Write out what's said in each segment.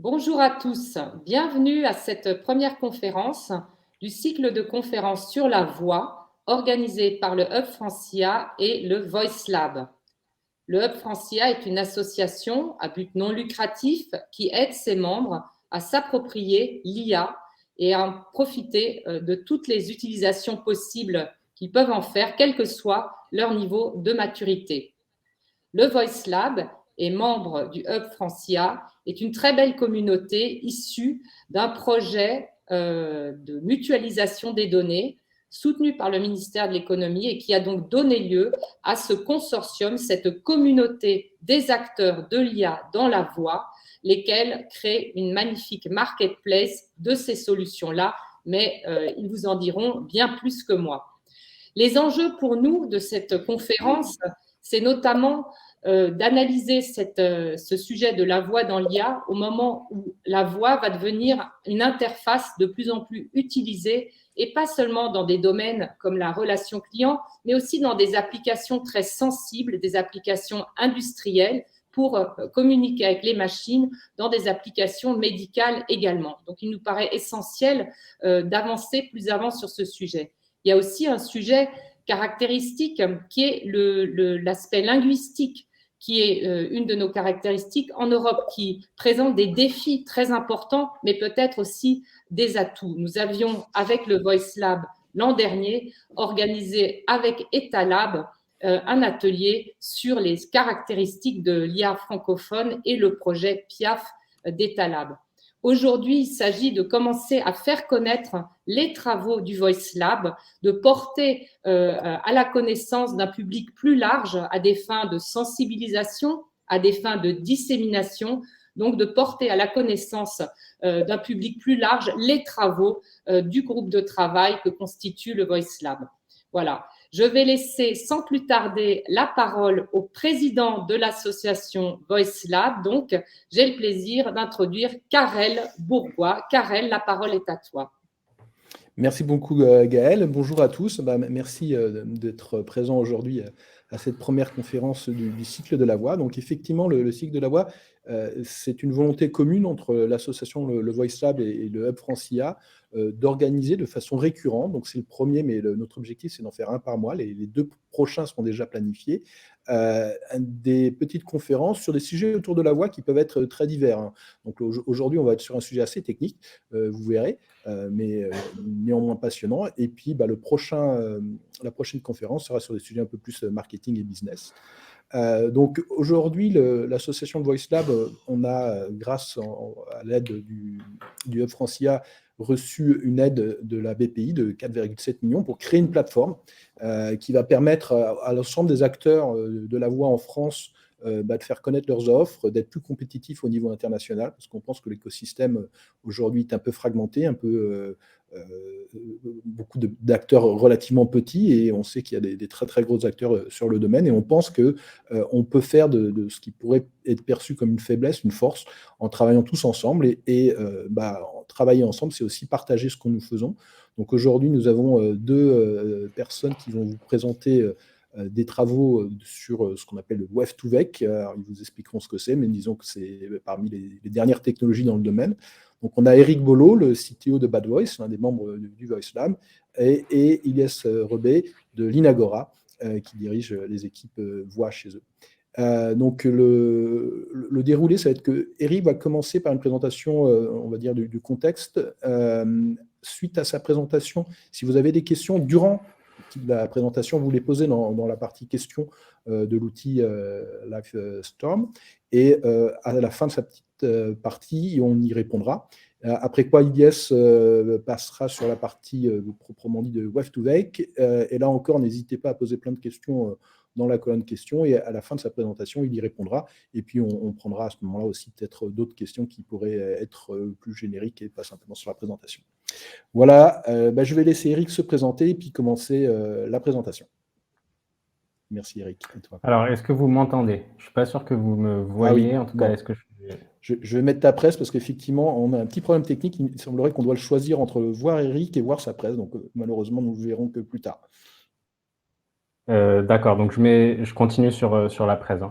Bonjour à tous, bienvenue à cette première conférence du cycle de conférences sur la voix organisé par le Hub Francia et le Voice Lab. Le Hub Francia est une association à but non lucratif qui aide ses membres à s'approprier l'IA et à en profiter de toutes les utilisations possibles qu'ils peuvent en faire, quel que soit leur niveau de maturité. Le Voice Lab est membre du Hub Francia, est une très belle communauté issue d'un projet de mutualisation des données soutenu par le ministère de l'économie et qui a donc donné lieu à ce consortium, cette communauté des acteurs de l'IA dans la voix, lesquels créent une magnifique marketplace de ces solutions-là, mais ils vous en diront bien plus que moi. Les enjeux pour nous de cette conférence, c'est notamment d'analyser ce sujet de la voix dans l'IA au moment où la voix va devenir une interface de plus en plus utilisée et pas seulement dans des domaines comme la relation client, mais aussi dans des applications très sensibles, des applications industrielles pour communiquer avec les machines, dans des applications médicales également. Donc, il nous paraît essentiel d'avancer plus avant sur ce sujet. Il y a aussi un sujet caractéristique qui est l'aspect linguistique, qui est une de nos caractéristiques en Europe, qui présente des défis très importants, mais peut-être aussi des atouts. Nous avions, avec le Voice Lab l'an dernier, organisé avec Etalab un atelier sur les caractéristiques de l'IA francophone et le projet PIAF d'Etalab. Aujourd'hui, il s'agit de commencer à faire connaître les travaux du Voice Lab, de porter à la connaissance d'un public plus large à des fins de sensibilisation, à des fins de dissémination, donc de porter à la connaissance d'un public plus large les travaux du groupe de travail que constitue le Voice Lab. Voilà. Je vais laisser sans plus tarder la parole au président de l'association Voice Lab. Donc, j'ai le plaisir d'introduire Karel Bourgois. Karel, la parole est à toi. Merci beaucoup Gaël. Bonjour à tous. Merci d'être présent aujourd'hui à cette première conférence du cycle de la voix. Donc effectivement, le cycle de la voix, c'est une volonté commune entre l'association le Voice Lab et le Hub Francia d'organiser de façon récurrente. Donc c'est le premier, mais notre objectif, c'est d'en faire un par mois. Les deux prochains seront déjà planifiés. Des petites conférences sur des sujets autour de la voix qui peuvent être très divers, hein. Donc aujourd'hui, on va être sur un sujet assez technique, vous verrez, mais néanmoins passionnant. Et puis la prochaine conférence sera sur des sujets un peu plus marketing et business. Donc aujourd'hui, l'association de Voice Lab, on a, grâce à l'aide du Hub Francia, reçu une aide de la BPI de 4,7 millions pour créer une plateforme qui va permettre à l'ensemble des acteurs de la voix en France de faire connaître leurs offres, d'être plus compétitifs au niveau international, parce qu'on pense que l'écosystème aujourd'hui est un peu fragmenté, beaucoup d'acteurs relativement petits, et on sait qu'il y a des très très gros acteurs sur le domaine, et on pense qu'on peut faire de ce qui pourrait être perçu comme une faiblesse, une force, en travaillant tous ensemble, et travailler ensemble, c'est aussi partager ce que nous faisons. Donc aujourd'hui, nous avons deux personnes qui vont vous présenter des travaux sur ce qu'on appelle le Wave2Vec. Ils vous expliqueront ce que c'est, mais disons que c'est parmi les dernières technologies dans le domaine. Donc, on a Eric Bolo, le CTO de Bad Voice, l'un des membres du Voice Lab, et Ilyes Rebé de l'Inagora, qui dirige les équipes voix chez eux. Donc, le déroulé, ça va être que Eric va commencer par une présentation, on va dire, du contexte. Suite à sa présentation, si vous avez des questions durant la présentation, vous les posez dans la partie questions de l'outil Livestorm, et à la fin de sa petite partie, on y répondra. Après quoi, Ilyes passera sur la partie proprement dit de Wave2Vec, et là encore, n'hésitez pas à poser plein de questions dans la colonne questions, et à la fin de sa présentation, il y répondra, et puis on prendra à ce moment-là aussi peut-être d'autres questions qui pourraient être plus génériques et pas simplement sur la présentation. Voilà, je vais laisser Eric se présenter et puis commencer la présentation. Merci Eric. Et toi. Alors, est-ce que vous m'entendez? Je ne suis pas sûr que vous me voyez. Oui, en tout cas, est-ce que je vais mettre ta presse parce qu'effectivement, on a un petit problème technique. Il semblerait qu'on doit le choisir entre voir Eric et voir sa presse. Donc, malheureusement, nous ne verrons que plus tard. D'accord, donc je continue sur la presse.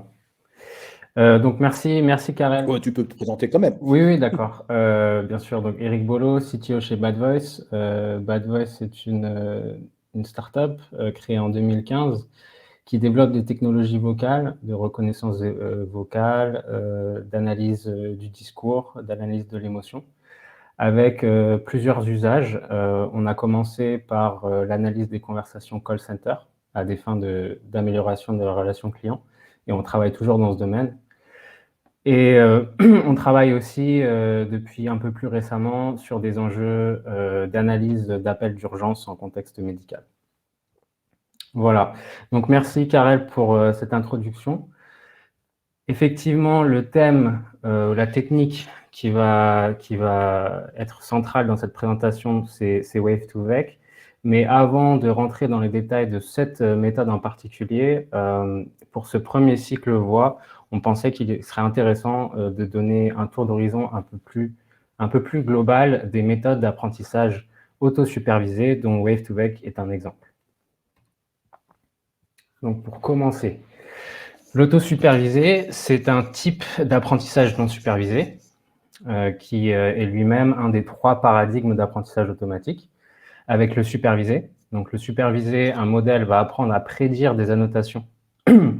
Donc, merci Karel. Ouais, tu peux te présenter quand même. Oui, d'accord. Bien sûr, donc Eric Bolo, CTO chez Bad Voice. Bad Voice, c'est une startup créée en 2015 qui développe des technologies vocales, de reconnaissance vocale, d'analyse du discours, d'analyse de l'émotion, avec plusieurs usages. On a commencé par l'analyse des conversations call center à des fins d'amélioration de la relation client, et on travaille toujours dans ce domaine. Et on travaille aussi depuis un peu plus récemment sur des enjeux d'analyse d'appels d'urgence en contexte médical. Voilà. Donc merci Karel pour cette introduction. Effectivement, le thème, la technique qui va être centrale dans cette présentation, c'est Wave2Vec. Mais avant de rentrer dans les détails de cette méthode en particulier, pour ce premier cycle voix, on pensait qu'il serait intéressant de donner un tour d'horizon un peu plus global des méthodes d'apprentissage auto-supervisées, dont Wave2Vec est un exemple. Donc pour commencer, l'auto-supervisé, c'est un type d'apprentissage non supervisé qui est lui-même un des 3 paradigmes d'apprentissage automatique, avec le supervisé. Donc le supervisé, un modèle va apprendre à prédire des annotations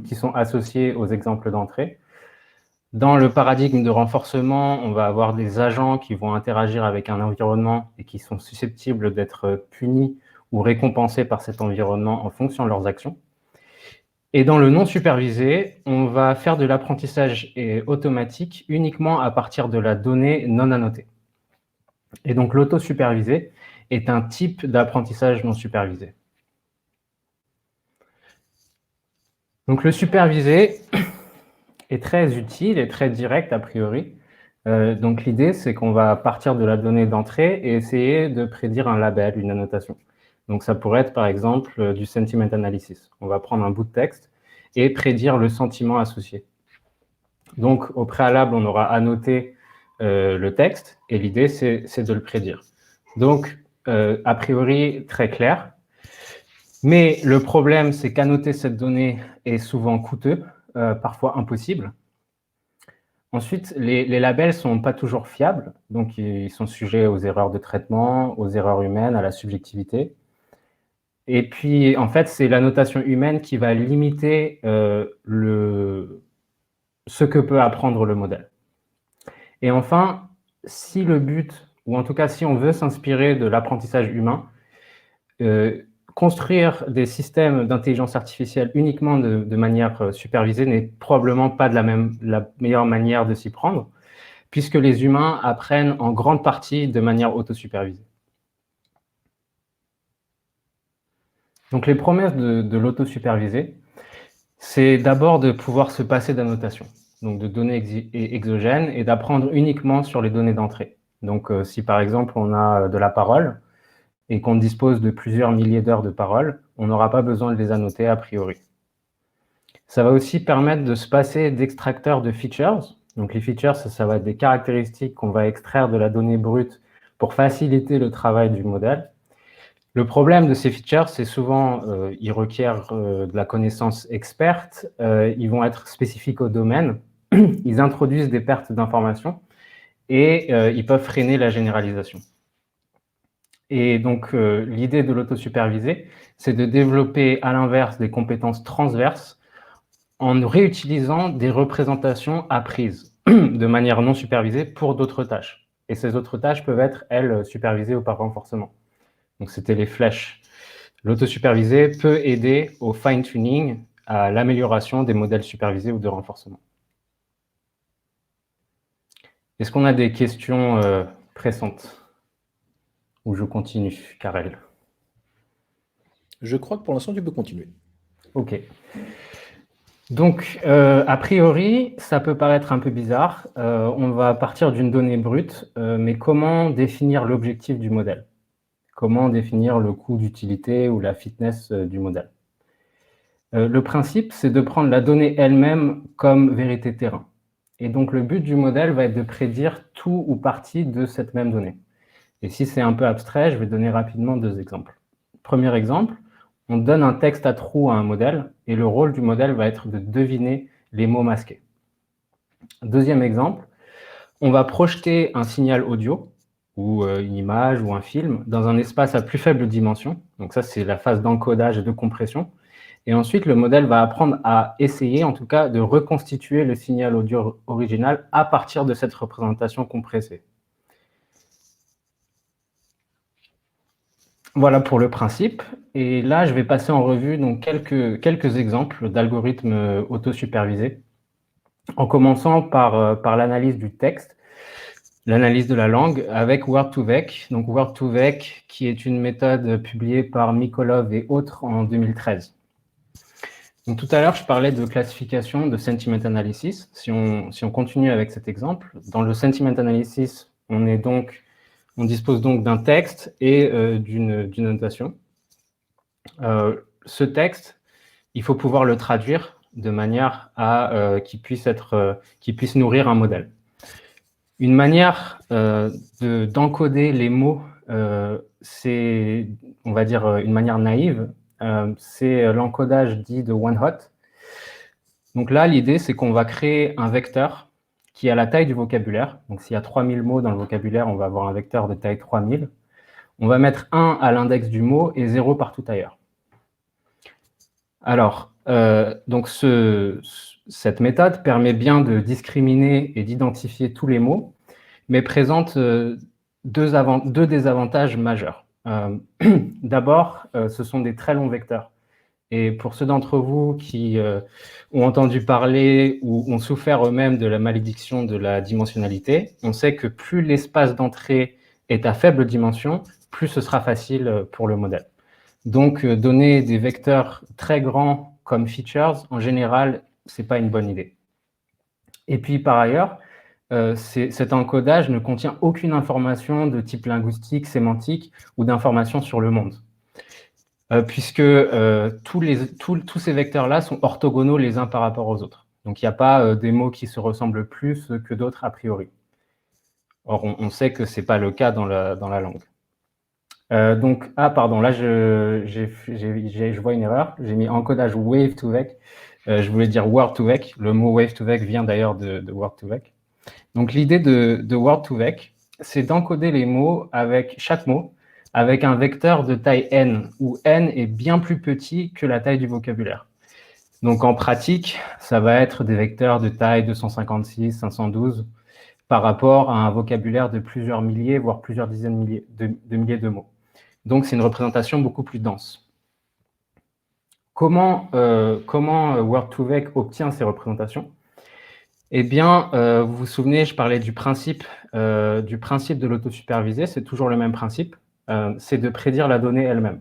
qui sont associées aux exemples d'entrée. Dans le paradigme de renforcement, on va avoir des agents qui vont interagir avec un environnement et qui sont susceptibles d'être punis ou récompensés par cet environnement en fonction de leurs actions. Et dans le non supervisé, on va faire de l'apprentissage automatique uniquement à partir de la donnée non annotée. Et donc l'auto-supervisé est un type d'apprentissage non supervisé. Donc le supervisé est très utile et très direct a priori. Donc l'idée, c'est qu'on va partir de la donnée d'entrée et essayer de prédire un label, une annotation. Donc ça pourrait être par exemple du sentiment analysis. On va prendre un bout de texte et prédire le sentiment associé. Donc au préalable, on aura annoté le texte et l'idée, c'est de le prédire. Donc a priori, très clair. Mais le problème, c'est qu'annoter cette donnée est souvent coûteux, parfois impossible. Ensuite, les labels ne sont pas toujours fiables, donc ils sont sujets aux erreurs de traitement, aux erreurs humaines, à la subjectivité. Et puis, en fait, c'est l'annotation humaine qui va limiter ce que peut apprendre le modèle. Et enfin, si le but, ou en tout cas si on veut s'inspirer de l'apprentissage humain, construire des systèmes d'intelligence artificielle uniquement de manière supervisée n'est probablement pas la meilleure manière de s'y prendre, puisque les humains apprennent en grande partie de manière autosupervisée. Donc les promesses de l'autosupervisé, c'est d'abord de pouvoir se passer d'annotation, donc de données exogènes, et d'apprendre uniquement sur les données d'entrée. Donc si par exemple on a de la parole, et qu'on dispose de plusieurs milliers d'heures de parole, on n'aura pas besoin de les annoter a priori. Ça va aussi permettre de se passer d'extracteurs de features. Donc les features, ça va être des caractéristiques qu'on va extraire de la donnée brute pour faciliter le travail du modèle. Le problème de ces features, c'est souvent ils requièrent de la connaissance experte, ils vont être spécifiques au domaine, ils introduisent des pertes d'informations et ils peuvent freiner la généralisation. Et donc, l'idée de l'autosupervisé, c'est de développer à l'inverse des compétences transverses en réutilisant des représentations apprises de manière non supervisée pour d'autres tâches. Et ces autres tâches peuvent être, elles, supervisées ou par renforcement. Donc, c'était les flèches. L'autosupervisé peut aider au fine-tuning, à l'amélioration des modèles supervisés ou de renforcement. Est-ce qu'on a des questions pressantes ? Ou je continue, Karel? Je crois que pour l'instant, tu peux continuer. Ok. Donc, a priori, ça peut paraître un peu bizarre. On va partir d'une donnée brute, mais comment définir l'objectif du modèle? Comment définir le coût d'utilité ou la fitness du modèle? Le principe, c'est de prendre la donnée elle-même comme vérité terrain. Et donc, le but du modèle va être de prédire tout ou partie de cette même donnée. Et si c'est un peu abstrait, je vais donner rapidement 2 exemples. Premier exemple, on donne un texte à trous à un modèle et le rôle du modèle va être de deviner les mots masqués. Deuxième exemple, on va projeter un signal audio ou une image ou un film dans un espace à plus faible dimension. Donc ça, c'est la phase d'encodage et de compression. Et ensuite, le modèle va apprendre à essayer, en tout cas, de reconstituer le signal audio original à partir de cette représentation compressée. Voilà pour le principe. Et là, je vais passer en revue donc, quelques exemples d'algorithmes autosupervisés, en commençant par l'analyse du texte, l'analyse de la langue avec Word2Vec. Donc Word2Vec, qui est une méthode publiée par Mikolov et autres en 2013. Donc, tout à l'heure, je parlais de classification, de sentiment analysis. Si on continue avec cet exemple, dans le sentiment analysis, on dispose donc d'un texte et d'une notation. Ce texte, il faut pouvoir le traduire de manière à qu'il puisse nourrir un modèle. Une manière d'encoder les mots, c'est, on va dire, une manière naïve, c'est l'encodage dit de one-hot. Donc là, l'idée, c'est qu'on va créer un vecteur qui a la taille du vocabulaire. Donc s'il y a 3000 mots dans le vocabulaire, on va avoir un vecteur de taille 3000. On va mettre 1 à l'index du mot et 0 partout ailleurs. Alors, donc cette méthode permet bien de discriminer et d'identifier tous les mots, mais présente deux désavantages majeurs. D'abord, ce sont des très longs vecteurs. Et pour ceux d'entre vous qui ont entendu parler ou ont souffert eux-mêmes de la malédiction de la dimensionnalité, on sait que plus l'espace d'entrée est à faible dimension, plus ce sera facile pour le modèle. Donc, donner des vecteurs très grands comme features, en général, ce n'est pas une bonne idée. Et puis, par ailleurs, cet encodage ne contient aucune information de type linguistique, sémantique ou d'information sur le monde. Puisque tous ces vecteurs-là sont orthogonaux les uns par rapport aux autres. Donc, il n'y a pas des mots qui se ressemblent plus que d'autres a priori. Or, on sait que ce n'est pas le cas dans la langue. Pardon, là, je vois une erreur. J'ai mis encodage Wave2Vec. Je voulais dire Word2Vec. Le mot Wave2Vec vient d'ailleurs de Word2Vec. Donc, l'idée de Word2Vec, c'est d'encoder les mots avec chaque mot avec un vecteur de taille n, où n est bien plus petit que la taille du vocabulaire. Donc, en pratique, ça va être des vecteurs de taille 256, 512, par rapport à un vocabulaire de plusieurs milliers, voire plusieurs dizaines de milliers de mots. Donc, c'est une représentation beaucoup plus dense. Comment Word2Vec obtient ces représentations? Eh bien, vous vous souvenez, je parlais du principe de l'autosupervisé, c'est toujours le même principe. C'est de prédire la donnée elle-même.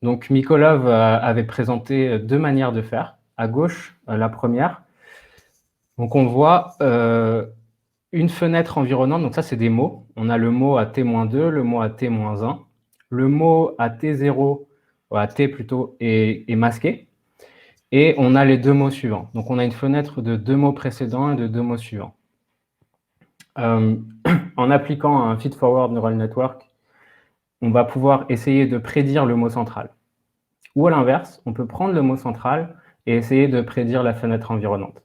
Donc, Mikolov avait présenté deux manières de faire. À gauche, la première. Donc, on voit une fenêtre environnante. Donc, ça, c'est des mots. On a le mot à T-2, le mot à T-1. Le mot à T0, à T plutôt, est masqué. Et on a les deux mots suivants. Donc, on a une fenêtre de deux mots précédents et de deux mots suivants. En appliquant un feed-forward neural network, on va pouvoir essayer de prédire le mot central. Ou à l'inverse, on peut prendre le mot central et essayer de prédire la fenêtre environnante.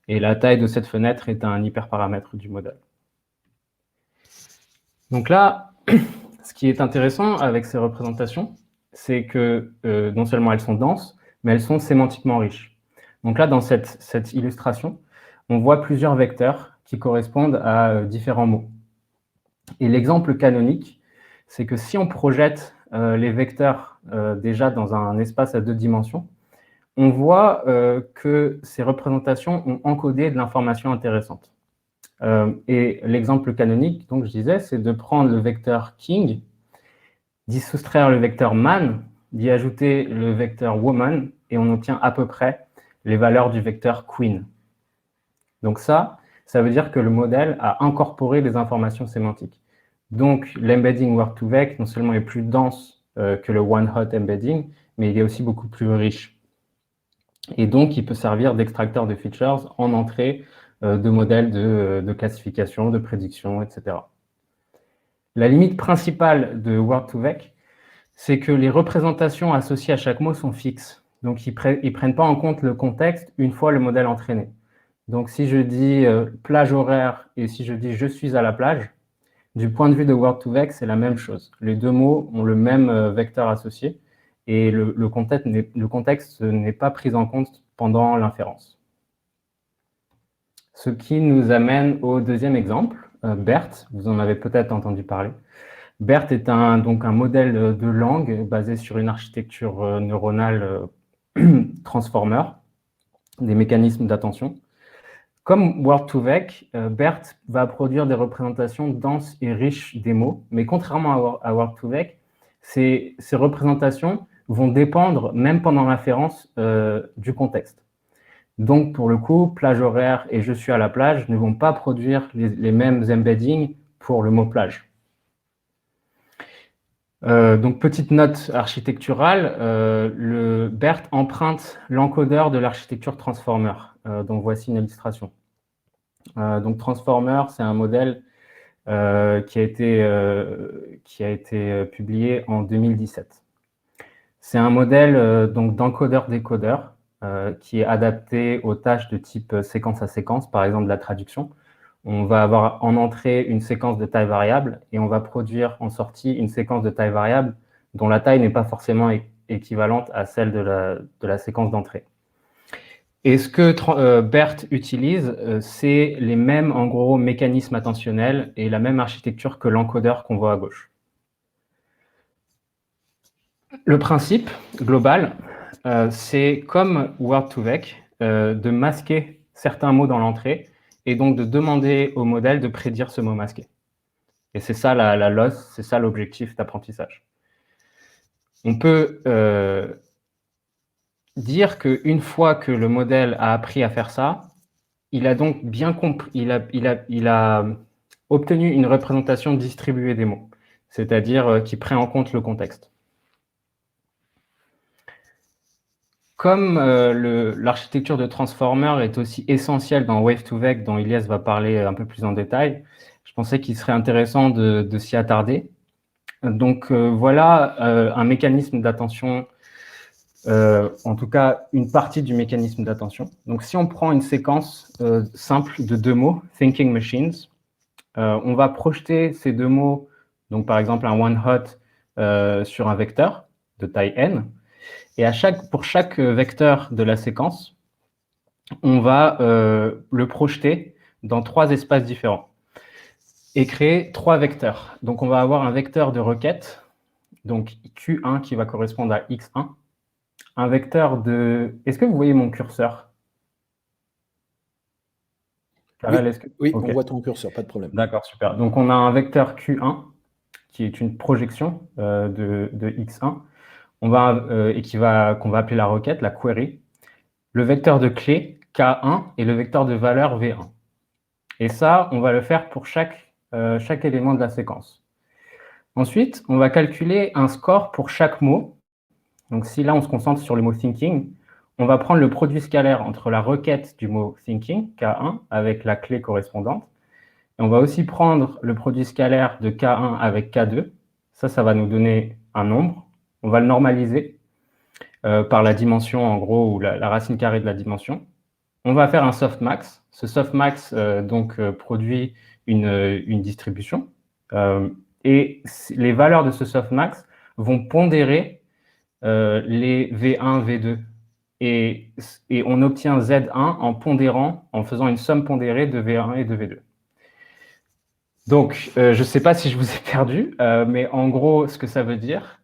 Et la taille de cette fenêtre est un hyperparamètre du modèle. Donc là, ce qui est intéressant avec ces représentations, c'est que non seulement elles sont denses, mais elles sont sémantiquement riches. Donc là, dans cette illustration, on voit plusieurs vecteurs qui correspondent à différents mots. Et l'exemple canonique, c'est que si on projette les vecteurs déjà dans un espace à 2 dimensions, on voit que ces représentations ont encodé de l'information intéressante. Et l'exemple canonique, donc je disais, c'est de prendre le vecteur king, d'y soustraire le vecteur man, d'y ajouter le vecteur woman, et on obtient à peu près les valeurs du vecteur queen. Donc ça veut dire que le modèle a incorporé des informations sémantiques. Donc, l'embedding Word2Vec, non seulement est plus dense que le one-hot embedding, mais il est aussi beaucoup plus riche. Et donc, il peut servir d'extracteur de features en entrée de modèles de classification, de prédiction, etc. La limite principale de Word2Vec, c'est que les représentations associées à chaque mot sont fixes. Donc, ils ne prennent pas en compte le contexte une fois le modèle entraîné. Donc, si je dis plage horaire et si je dis je suis à la plage, du point de vue de Word2Vec, c'est la même chose. Les deux mots ont le même vecteur associé et le contexte n'est pas pris en compte pendant l'inférence. Ce qui nous amène au deuxième exemple, BERT, vous en avez peut-être entendu parler. BERT est donc un modèle de langue basé sur une architecture neuronale transformer, des mécanismes d'attention. Comme Word2Vec, BERT va produire des représentations denses et riches des mots, mais contrairement à Word2Vec, ces représentations vont dépendre, même pendant l'inférence, du contexte. Donc, pour le coup, plage horaire et je suis à la plage ne vont pas produire les mêmes embeddings pour le mot plage. Donc, petite note architecturale, le BERT emprunte l'encodeur de l'architecture Transformer. Donc, voici une illustration. Donc, Transformer, c'est un modèle qui a été publié en 2017. C'est un modèle donc d'encodeur-décodeur qui est adapté aux tâches de type séquence à séquence, par exemple la traduction. On va avoir en entrée une séquence de taille variable et on va produire en sortie une séquence de taille variable dont la taille n'est pas forcément équivalente à celle de la séquence d'entrée. Et ce que BERT utilise, c'est les mêmes, en gros, mécanismes attentionnels et la même architecture que l'encodeur qu'on voit à gauche. Le principe global, c'est comme Word2Vec, de masquer certains mots dans l'entrée et donc de demander au modèle de prédire ce mot masqué. Et c'est ça la loss, c'est ça l'objectif d'apprentissage. On peut dire qu'une fois que le modèle a appris à faire ça, il a donc bien compris, il a obtenu une représentation distribuée des mots, c'est-à-dire qui prend en compte le contexte. Comme l'architecture de Transformer est aussi essentielle dans Wave2Vec, dont Ilyes va parler un peu plus en détail, je pensais qu'il serait intéressant de s'y attarder. Donc voilà un mécanisme d'attention, en tout cas une partie du mécanisme d'attention. Donc si on prend une séquence simple de deux mots, Thinking Machines, on va projeter ces deux mots, donc par exemple un one-hot sur un vecteur de taille n, et pour chaque vecteur de la séquence, on va le projeter dans 3 espaces différents et créer 3 vecteurs. Donc, on va avoir un vecteur de requête, donc Q1 qui va correspondre à X1, un vecteur de... Est-ce que vous voyez mon curseur? Karel, oui, okay. On voit ton curseur, pas de problème. D'accord, super. Donc, on a un vecteur Q1 qui est une projection de X1. Qu'on va appeler la requête, la query, le vecteur de clé, K1, et le vecteur de valeur, V1. Et ça, on va le faire pour chaque élément de la séquence. Ensuite, on va calculer un score pour chaque mot. Donc si là, on se concentre sur le mot thinking, on va prendre le produit scalaire entre la requête du mot thinking, K1, avec la clé correspondante. Et on va aussi prendre le produit scalaire de K1 avec K2. Ça va nous donner un nombre. On va le normaliser par la dimension, en gros, ou la racine carrée de la dimension. On va faire un softmax. Ce softmax produit une distribution. Et les valeurs de ce softmax vont pondérer les V1, V2. Et on obtient Z1 en pondérant, en faisant une somme pondérée de V1 et de V2. Donc, je ne sais pas si je vous ai perdu, mais en gros, ce que ça veut dire,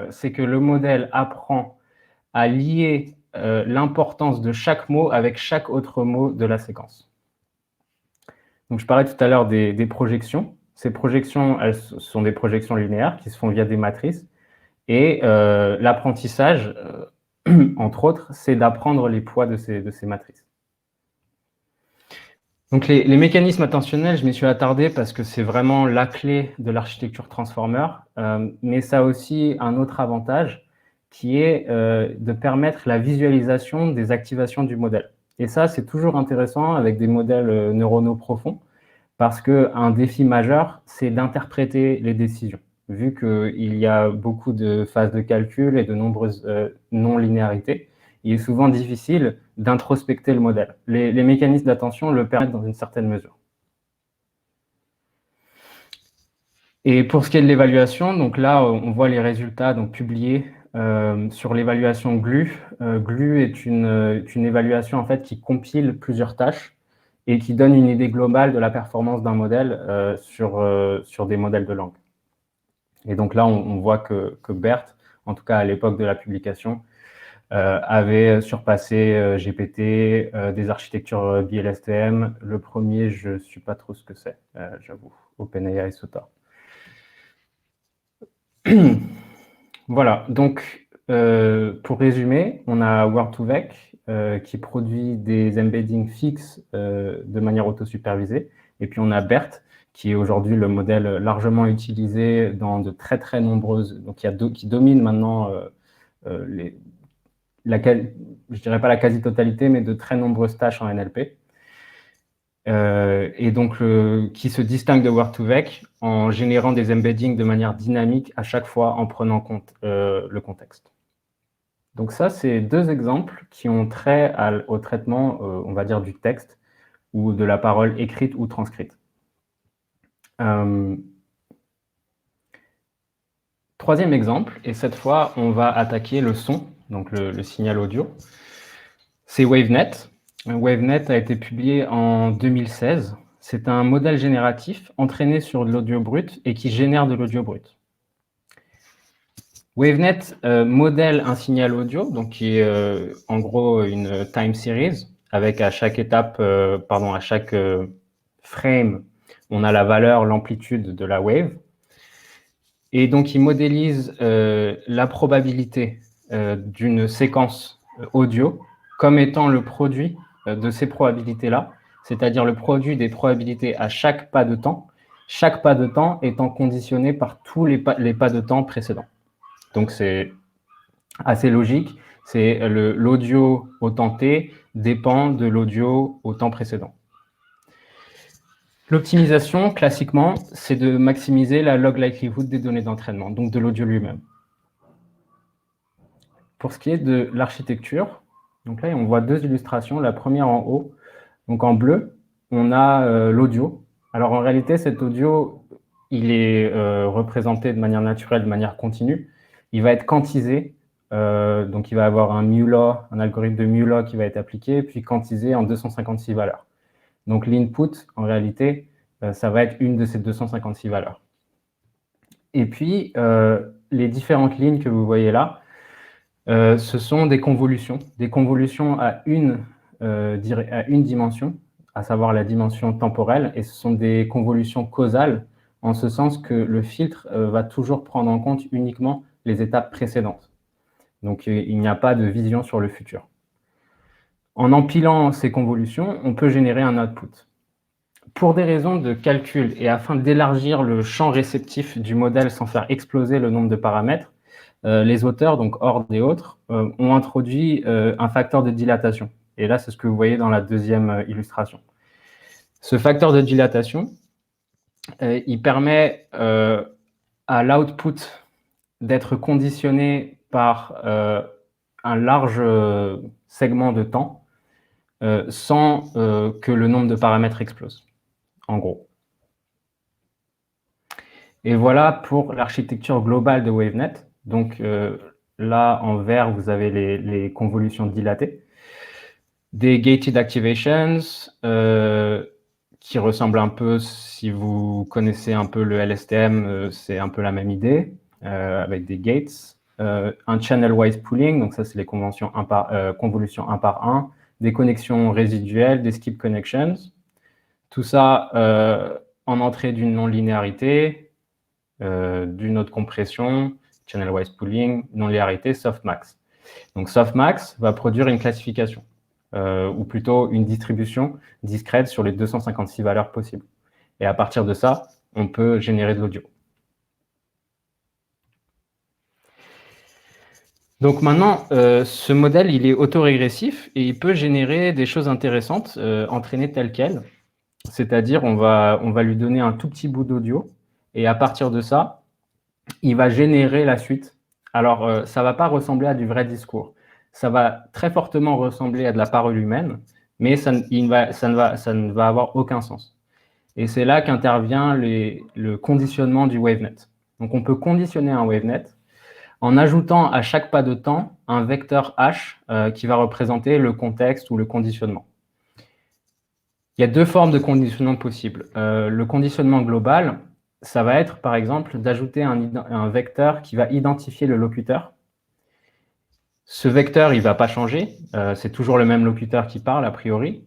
c'est que le modèle apprend à lier l'importance de chaque mot avec chaque autre mot de la séquence. Donc, je parlais tout à l'heure des projections. Ces projections, elles sont des projections linéaires qui se font via des matrices. Et l'apprentissage, entre autres, c'est d'apprendre les poids de ces matrices. Donc, les mécanismes attentionnels, je m'y suis attardé parce que c'est vraiment la clé de l'architecture Transformer. Mais ça a aussi un autre avantage qui est de permettre la visualisation des activations du modèle. Et ça, c'est toujours intéressant avec des modèles neuronaux profonds parce qu'un défi majeur, c'est d'interpréter les décisions. Vu qu'il y a beaucoup de phases de calcul et de nombreuses non-linéarités, il est souvent difficile d'introspecter le modèle. Les mécanismes d'attention le permettent dans une certaine mesure. Et pour ce qui est de l'évaluation, donc là, on voit les résultats donc, publiés sur l'évaluation GLU. GLU est une évaluation en fait, qui compile plusieurs tâches et qui donne une idée globale de la performance d'un modèle sur des modèles de langue. Et donc là, on voit que BERT, en tout cas à l'époque de la publication, avait surpassé GPT, des architectures BLSTM. Le premier, je ne sais pas trop ce que c'est, j'avoue, OpenAI SOTA. Voilà, donc pour résumer, on a Word2Vec qui produit des embeddings fixes de manière auto-supervisée, et puis on a BERT qui est aujourd'hui le modèle largement utilisé dans de très très nombreuses, donc qui domine maintenant je dirais pas la quasi-totalité, mais de très nombreuses tâches en NLP. Et donc qui se distingue de Word2Vec en générant des embeddings de manière dynamique à chaque fois en prenant compte le contexte. Donc ça, c'est deux exemples qui ont trait au traitement, on va dire, du texte ou de la parole écrite ou transcrite. Troisième exemple, et cette fois, on va attaquer le son, donc le signal audio. C'est WaveNet. WaveNet a été publié en 2016. C'est un modèle génératif entraîné sur de l'audio brut et qui génère de l'audio brut. WaveNet modèle un signal audio, donc qui est en gros une time series, avec à chaque étape, à chaque frame, on a la valeur, l'amplitude de la wave. Et donc, il modélise la probabilité d'une séquence audio comme étant le produit de ces probabilités-là, c'est-à-dire le produit des probabilités à chaque pas de temps étant conditionné par tous les pas de temps précédents. Donc, c'est assez logique. C'est l'audio au temps t dépend de l'audio au temps précédent. L'optimisation, classiquement, c'est de maximiser la log likelihood des données d'entraînement, donc de l'audio lui-même. Pour ce qui est de l'architecture, donc là, on voit deux illustrations. La première en haut, donc en bleu, on a l'audio. Alors en réalité, cet audio, il est représenté de manière naturelle, de manière continue. Il va être quantisé, donc il va avoir un algorithme de Mueller qui va être appliqué, puis quantisé en 256 valeurs. Donc l'input, en réalité, ça va être une de ces 256 valeurs. Et puis, les différentes lignes que vous voyez là, ce sont des convolutions à une dimension, à savoir la dimension temporelle, et ce sont des convolutions causales, en ce sens que le filtre va toujours prendre en compte uniquement les étapes précédentes. Donc, il n'y a pas de vision sur le futur. En empilant ces convolutions, on peut générer un output. Pour des raisons de calcul et afin d'élargir le champ réceptif du modèle sans faire exploser le nombre de paramètres, les auteurs, donc Ord et autres, ont introduit un facteur de dilatation. Et là, c'est ce que vous voyez dans la deuxième illustration. Ce facteur de dilatation, il permet à l'output d'être conditionné par un large segment de temps sans que le nombre de paramètres explose, en gros. Et voilà pour l'architecture globale de WaveNet. Donc là, en vert, vous avez les convolutions dilatées. Des gated activations qui ressemblent un peu, si vous connaissez un peu le LSTM, c'est un peu la même idée, avec des gates. Un channel-wise pooling, donc ça, c'est les convolutions 1 par 1, des connexions résiduelles, des skip connections. Tout ça en entrée d'une non-linéarité, d'une autre compression, channel-wise pooling, non-linéarité, softmax. Donc softmax va produire une classification, ou plutôt une distribution discrète sur les 256 valeurs possibles. Et à partir de ça, on peut générer de l'audio. Donc maintenant, ce modèle, il est autorégressif et il peut générer des choses intéressantes, entraînées telles quelles. C'est-à-dire, on va lui donner un tout petit bout d'audio et à partir de ça, il va générer la suite. Alors, ça ne va pas ressembler à du vrai discours. ça va très fortement ressembler à de la parole humaine, mais ça ne va avoir aucun sens. Et c'est là qu'intervient le conditionnement du WaveNet. Donc, on peut conditionner un WaveNet en ajoutant à chaque pas de temps un vecteur H qui va représenter le contexte ou le conditionnement. Il y a deux formes de conditionnement possibles. Le conditionnement global, ça va être, par exemple, d'ajouter un vecteur qui va identifier le locuteur. Ce vecteur, il ne va pas changer. C'est toujours le même locuteur qui parle, a priori.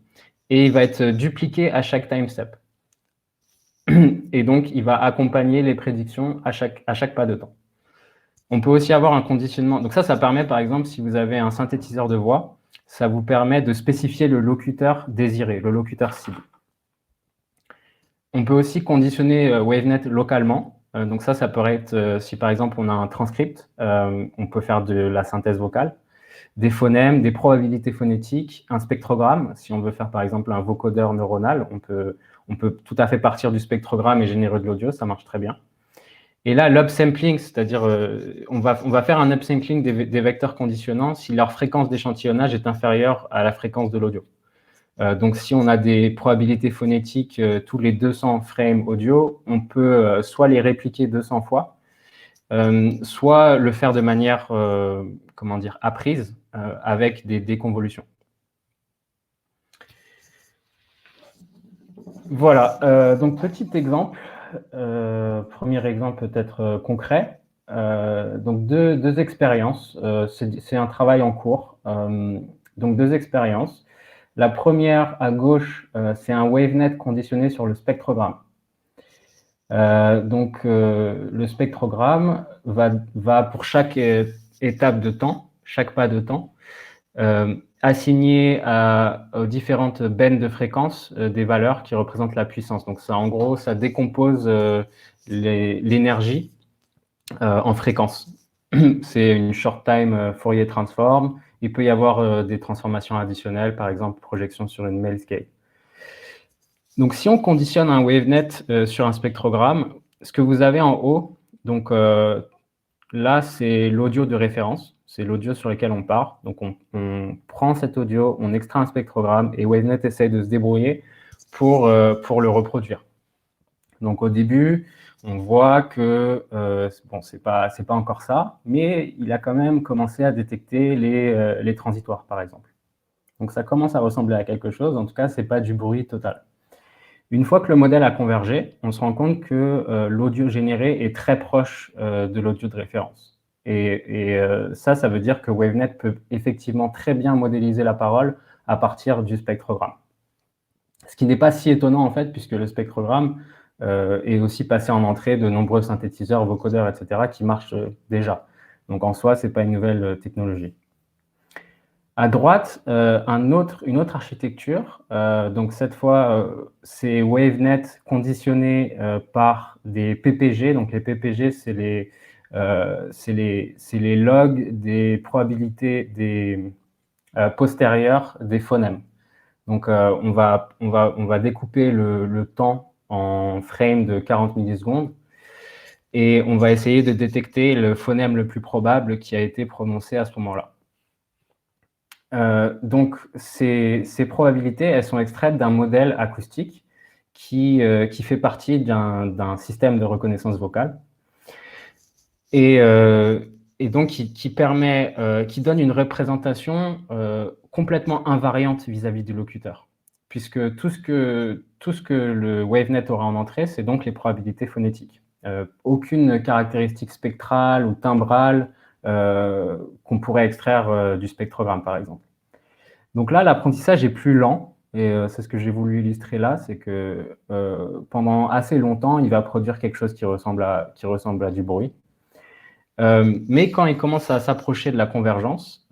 Et il va être dupliqué à chaque time step. Et donc, il va accompagner les prédictions à chaque pas de temps. On peut aussi avoir un conditionnement. Donc ça permet, par exemple, si vous avez un synthétiseur de voix, ça vous permet de spécifier le locuteur désiré, le locuteur cible. On peut aussi conditionner WaveNet localement. Donc ça peut être, si par exemple on a un transcript, on peut faire de la synthèse vocale, des phonèmes, des probabilités phonétiques, un spectrogramme. Si on veut faire par exemple un vocodeur neuronal, on peut tout à fait partir du spectrogramme et générer de l'audio, ça marche très bien. Et là, l'upsampling, c'est-à-dire on va faire un upsampling des vecteurs conditionnants si leur fréquence d'échantillonnage est inférieure à la fréquence de l'audio. Donc, si on a des probabilités phonétiques tous les 200 frames audio, on peut soit les répliquer 200 fois, soit le faire de manière, apprise, avec des déconvolutions. Voilà, donc petit exemple. Premier exemple peut-être concret. Donc deux expériences. C'est un travail en cours. Donc deux expériences. La première à gauche, c'est un WaveNet conditionné sur le spectrogramme. Le spectrogramme va pour chaque étape de temps, chaque pas de temps, assigner aux différentes bandes de fréquence des valeurs qui représentent la puissance. Donc ça, en gros, ça décompose l'énergie en fréquences. C'est une short time Fourier transform. Il peut y avoir des transformations additionnelles, par exemple projection sur une Mel scale. Donc si on conditionne un WaveNet sur un spectrogramme, ce que vous avez en haut, donc là c'est l'audio de référence. C'est l'audio sur lequel on part. Donc, on prend cet audio, on extrait un spectrogramme et WaveNet essaye de se débrouiller pour le reproduire. Donc, au début, on voit que, c'est pas encore ça, mais il a quand même commencé à détecter les transitoires, par exemple. Donc, ça commence à ressembler à quelque chose. En tout cas, ce n'est pas du bruit total. Une fois que le modèle a convergé, on se rend compte que l'audio généré est très proche de l'audio de référence. Et ça veut dire que WaveNet peut effectivement très bien modéliser la parole à partir du spectrogramme. Ce qui n'est pas si étonnant, en fait, puisque le spectrogramme est aussi passé en entrée de nombreux synthétiseurs, vocodeurs, etc., qui marchent déjà. Donc, en soi, ce n'est pas une nouvelle technologie. À droite, une autre architecture. Donc, cette fois, c'est WaveNet conditionné par des PPG. Donc, les PPG, c'est les logs des probabilités postérieures des phonèmes. Donc, on va découper le temps en frames de 40 millisecondes et on va essayer de détecter le phonème le plus probable qui a été prononcé à ce moment-là. Donc, ces probabilités, elles sont extraites d'un modèle acoustique qui fait partie d'un système de reconnaissance vocale. Et donc, qui donne une représentation complètement invariante vis-à-vis du locuteur. Puisque tout ce que le WaveNet aura en entrée, c'est donc les probabilités phonétiques. Aucune caractéristique spectrale ou timbrale qu'on pourrait extraire du spectrogramme, par exemple. Donc là, l'apprentissage est plus lent. Et c'est ce que j'ai voulu illustrer là, c'est que pendant assez longtemps, il va produire quelque chose qui ressemble à du bruit. Mais quand il commence à s'approcher de la convergence,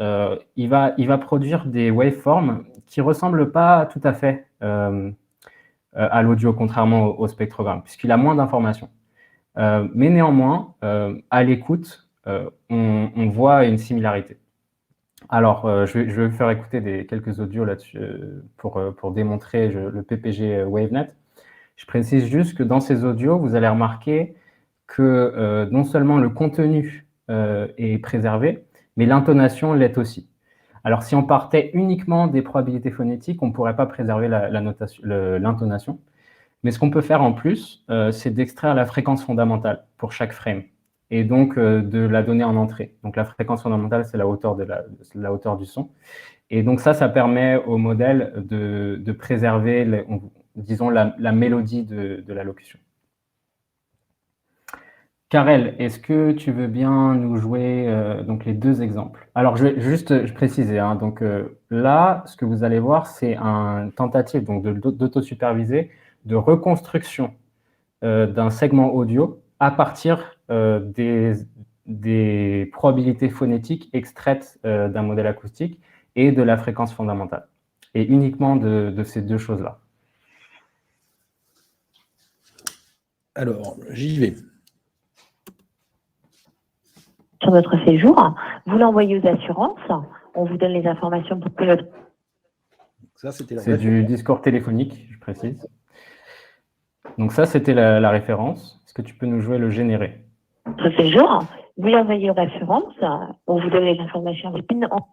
il va produire des waveforms qui ne ressemblent pas tout à fait à l'audio, contrairement au spectrogramme, puisqu'il a moins d'informations. Mais néanmoins, à l'écoute, on voit une similarité. Alors, je vais vous faire écouter quelques audios là-dessus pour démontrer le PPG WaveNet. Je précise juste que dans ces audios, vous allez remarquer que non seulement le contenu est préservé, mais l'intonation l'est aussi. Alors, si on partait uniquement des probabilités phonétiques, on ne pourrait pas préserver l'intonation. Mais ce qu'on peut faire en plus, c'est d'extraire la fréquence fondamentale pour chaque frame, et donc de la donner en entrée. Donc la fréquence fondamentale, c'est la hauteur la hauteur du son. Et donc ça permet au modèle de préserver, disons, la mélodie de la locution. Karel, est-ce que tu veux bien nous jouer donc les deux exemples? Alors, je vais juste préciser. Hein, donc là, ce que vous allez voir, c'est une tentative d'autosuperviser de reconstruction d'un segment audio à partir des probabilités phonétiques extraites d'un modèle acoustique et de la fréquence fondamentale. Et uniquement de ces deux choses-là. Alors, j'y vais. Sur notre séjour, vous l'envoyez aux assurances, on vous donne les informations pour que notre... Ça, c'était C'est du discours téléphonique, je précise. Donc ça, c'était la référence. Est-ce que tu peux nous jouer le généré? Notre séjour, vous l'envoyez aux assurances, on vous donne les informations du PIN en...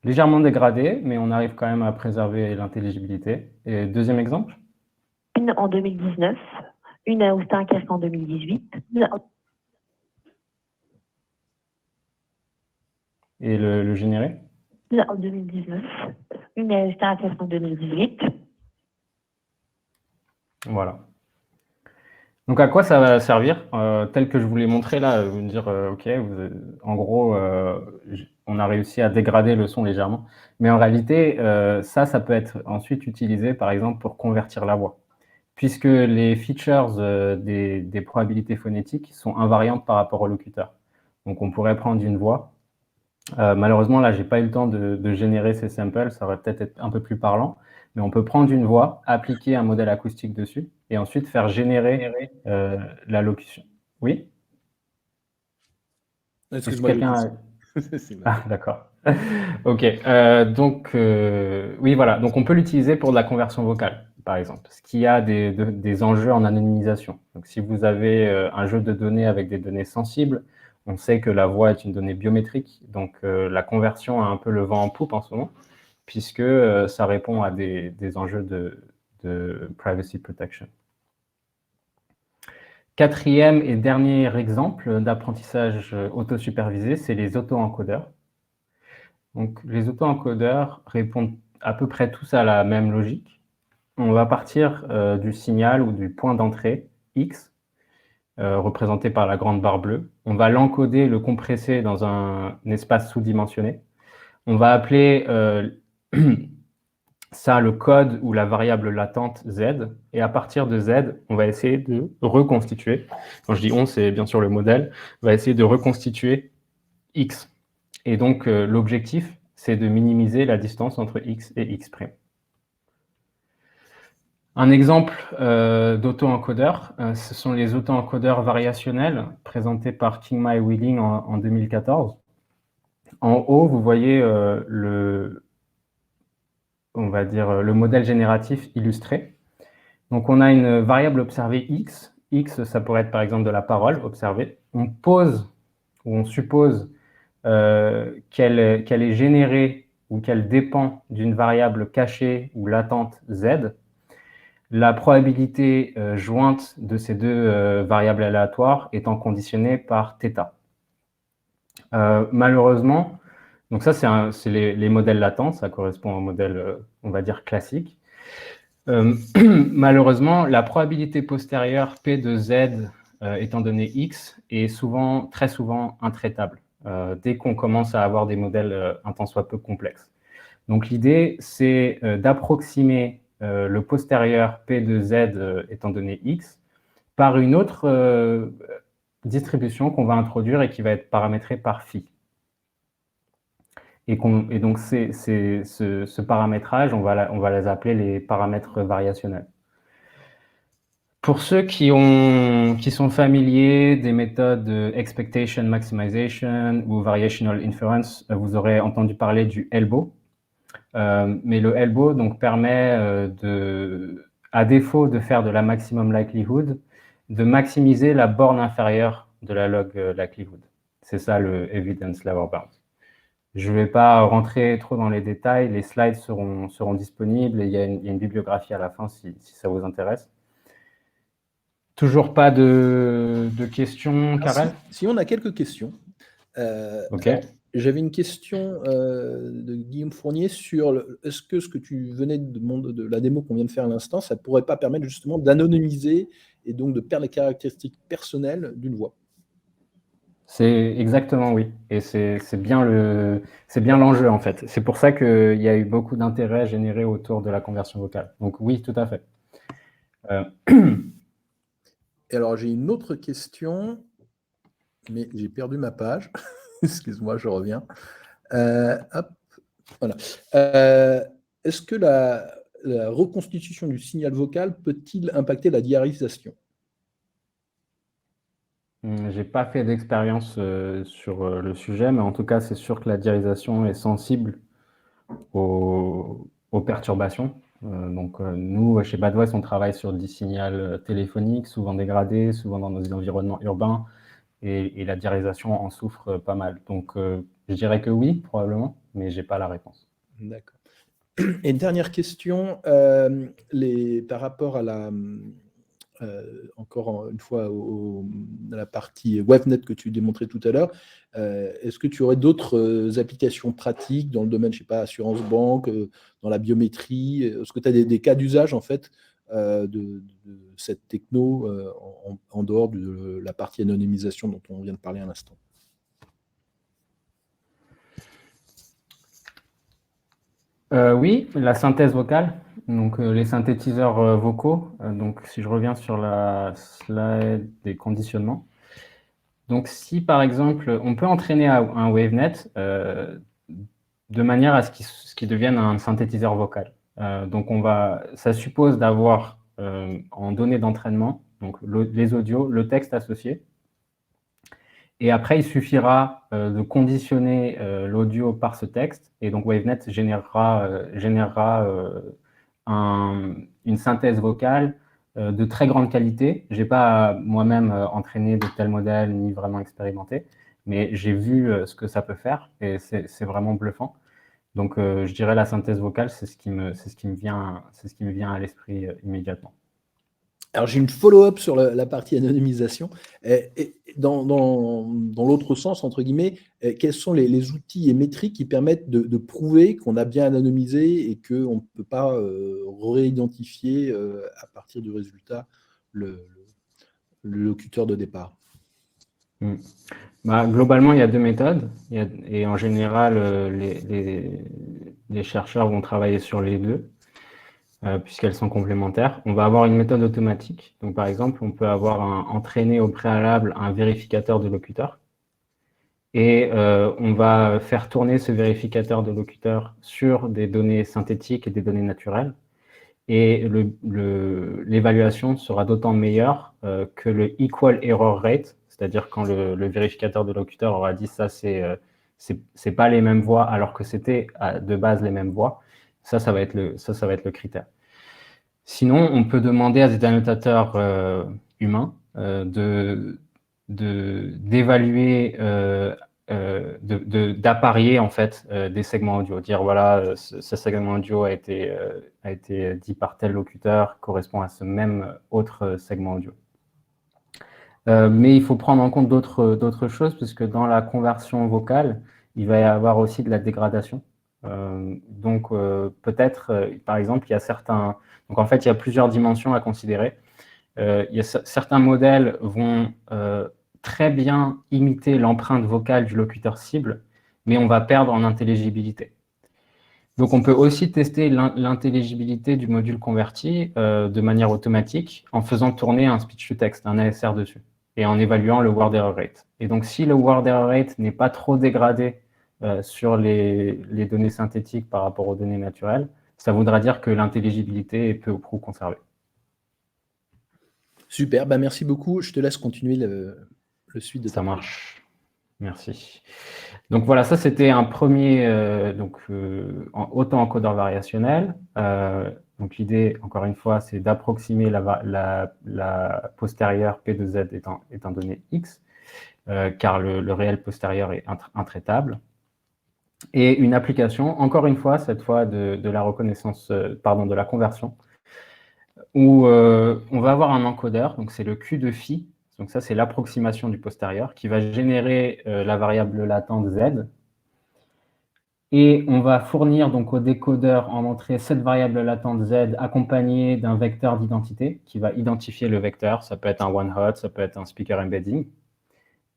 Légèrement dégradé, mais on arrive quand même à préserver l'intelligibilité. Et deuxième exemple? PIN en 2019, une à Austin-Casque en 2018. Et le généré? En 2019, une à Austin-Casque en 2018. Voilà. Donc à quoi ça va servir? Tel que je vous l'ai montré là, vous me dire, ok, en gros, on a réussi à dégrader le son légèrement. Mais en réalité, ça peut être ensuite utilisé, par exemple, pour convertir la voix. Puisque les features des probabilités phonétiques sont invariantes par rapport au locuteur. Donc on pourrait prendre une voix. Malheureusement, là, j'ai pas eu le temps de générer ces samples, ça aurait peut-être été un peu plus parlant, mais on peut prendre une voix, appliquer un modèle acoustique dessus, et ensuite faire générer la locution. Oui? Excuse-moi. Ah, d'accord. Ok. Donc, oui, voilà. Donc, on peut l'utiliser pour de la conversion vocale, par exemple, ce qui a des enjeux en anonymisation. Donc, si vous avez un jeu de données avec des données sensibles, on sait que la voix est une donnée biométrique. Donc, la conversion a un peu le vent en poupe en ce moment, puisque ça répond à des enjeux de privacy protection. Quatrième et dernier exemple d'apprentissage autosupervisé, c'est les auto-encodeurs. Donc, les auto-encodeurs répondent à peu près tous à la même logique. On va partir du signal ou du point d'entrée X, représenté par la grande barre bleue. On va l'encoder, le compresser dans un espace sous-dimensionné. On va appeler ça le code ou la variable latente Z, et à partir de Z, on va essayer de reconstituer, quand je dis on, c'est bien sûr le modèle, on va essayer de reconstituer X. Et donc, l'objectif, c'est de minimiser la distance entre X et X'. Un exemple d'auto-encodeur, ce sont les auto-encodeurs variationnels présentés par Qingmai Weiding en 2014. En haut, vous voyez on va dire, le modèle génératif illustré. Donc, on a une variable observée X. X, ça pourrait être par exemple de la parole observée. On pose, ou on suppose qu'elle est générée ou qu'elle dépend d'une variable cachée ou latente Z. La probabilité jointe de ces deux variables aléatoires étant conditionnée par θ. Malheureusement, donc ça, c'est les modèles latents, ça correspond au modèle, on va dire, classique. Malheureusement, la probabilité postérieure P de Z étant donnée X est très souvent intraitable dès qu'on commence à avoir des modèles un tant soit peu complexes. Donc l'idée, c'est d'approximer le postérieur P de Z étant donné X par une autre distribution qu'on va introduire et qui va être paramétrée par phi. Et donc, ce paramétrage, on va les appeler les paramètres variationnels. Pour ceux qui sont familiers des méthodes expectation maximization ou variational inference, vous aurez entendu parler du elbow. Mais le elbow donc, permet, à défaut de faire de la maximum likelihood, de maximiser la borne inférieure de la log likelihood. C'est ça le evidence lower bound. Je ne vais pas rentrer trop dans les détails. Les slides seront disponibles et il y a une bibliographie à la fin si ça vous intéresse. Toujours pas de questions, Karel? Si, on a quelques questions. Ok. Alors, j'avais une question de Guillaume Fournier sur est-ce que ce que tu venais de la démo qu'on vient de faire à l'instant, ça ne pourrait pas permettre justement d'anonymiser et donc de perdre les caractéristiques personnelles d'une voix? C'est exactement oui. Et c'est bien l'enjeu en fait. C'est pour ça qu'il y a eu beaucoup d'intérêt généré autour de la conversion vocale. Donc oui, tout à fait. Et alors, j'ai une autre question, mais j'ai perdu ma page. Excuse-moi, je reviens. Hop, voilà. Est-ce que la reconstitution du signal vocal peut-il impacter la diarisation? J'ai pas fait d'expérience sur le sujet, mais en tout cas, c'est sûr que la diarisation est sensible aux perturbations. Donc, nous, chez Bad Voice, on travaille sur des signaux téléphoniques, souvent dégradés, souvent dans des environnements urbains, et la diarisation en souffre pas mal. Donc, je dirais que oui, probablement, mais j'ai pas la réponse. D'accord. Et une dernière question, par rapport à la, encore une fois, à la partie WebNet que tu démontrais tout à l'heure, est-ce que tu aurais d'autres applications pratiques dans le domaine, je ne sais pas, assurance banque, dans la biométrie? Est-ce que tu as des cas d'usage, en fait, de cette techno en dehors de la partie anonymisation dont on vient de parler à l'instant? Oui, la synthèse vocale, donc les synthétiseurs vocaux. Donc, si je reviens sur la slide des conditionnements. Donc, si par exemple, on peut entraîner un WaveNet de manière à ce qu'il devienne un synthétiseur vocal. Donc, ça suppose d'avoir en données d'entraînement donc les audios, le texte associé. Et après, il suffira de conditionner l'audio par ce texte. Et donc, WaveNet générera une synthèse vocale de très grande qualité. Je n'ai pas moi-même entraîné de tels modèles ni vraiment expérimenté, mais j'ai vu ce que ça peut faire et c'est vraiment bluffant. Donc, je dirais la synthèse vocale, c'est ce qui me vient à l'esprit immédiatement. Alors, j'ai une follow-up sur la partie anonymisation. Et dans l'autre sens, entre guillemets, quels sont les outils et métriques qui permettent de prouver qu'on a bien anonymisé et qu'on ne peut pas réidentifier à partir du résultat le locuteur de départ? Globalement, il y a deux méthodes. Et en général, les chercheurs vont travailler sur les deux. Puisqu'elles sont complémentaires. On va avoir une méthode automatique. Donc, par exemple, on peut avoir entraîné au préalable un vérificateur de locuteur. Et on va faire tourner ce vérificateur de locuteur sur des données synthétiques et des données naturelles. Et l'évaluation sera d'autant meilleure que le equal error rate, c'est-à-dire quand le vérificateur de locuteur aura dit ça, c'est pas les mêmes voix alors que c'était de base les mêmes voix. Ça va être le critère. Sinon, on peut demander à des annotateurs humains d'évaluer, d'apparier en fait des segments audio, dire voilà, ce segment audio a été dit par tel locuteur, correspond à ce même autre segment audio. Mais il faut prendre en compte d'autres choses, puisque dans la conversion vocale, il va y avoir aussi de la dégradation. Donc, peut-être, par exemple, il y a certains... Donc, en fait, il y a plusieurs dimensions à considérer. Certains modèles vont très bien imiter l'empreinte vocale du locuteur cible, mais on va perdre en intelligibilité. Donc, on peut aussi tester l'intelligibilité du module converti de manière automatique en faisant tourner un speech-to-text, un ASR dessus, et en évaluant le word error rate. Et donc, si le word error rate n'est pas trop dégradé sur les données synthétiques par rapport aux données naturelles, ça voudra dire que l'intelligibilité est peu ou prou conservée. Super, merci beaucoup. Je te laisse continuer le suite de ta Ça marche. Merci. Donc voilà, ça c'était un premier auto-encodeur variationnel. Donc l'idée, encore une fois, c'est d'approximer la postérieure P2Z étant donné X, car le réel postérieur est intraitable. et une application, encore une fois, cette fois de la reconnaissance, de la conversion, où on va avoir un encodeur, donc c'est le Q de phi, donc ça c'est l'approximation du postérieur, qui va générer la variable latente Z, et on va fournir donc au décodeur en entrée cette variable latente Z accompagnée d'un vecteur d'identité qui va identifier le vecteur, ça peut être un one-hot, ça peut être un speaker embedding,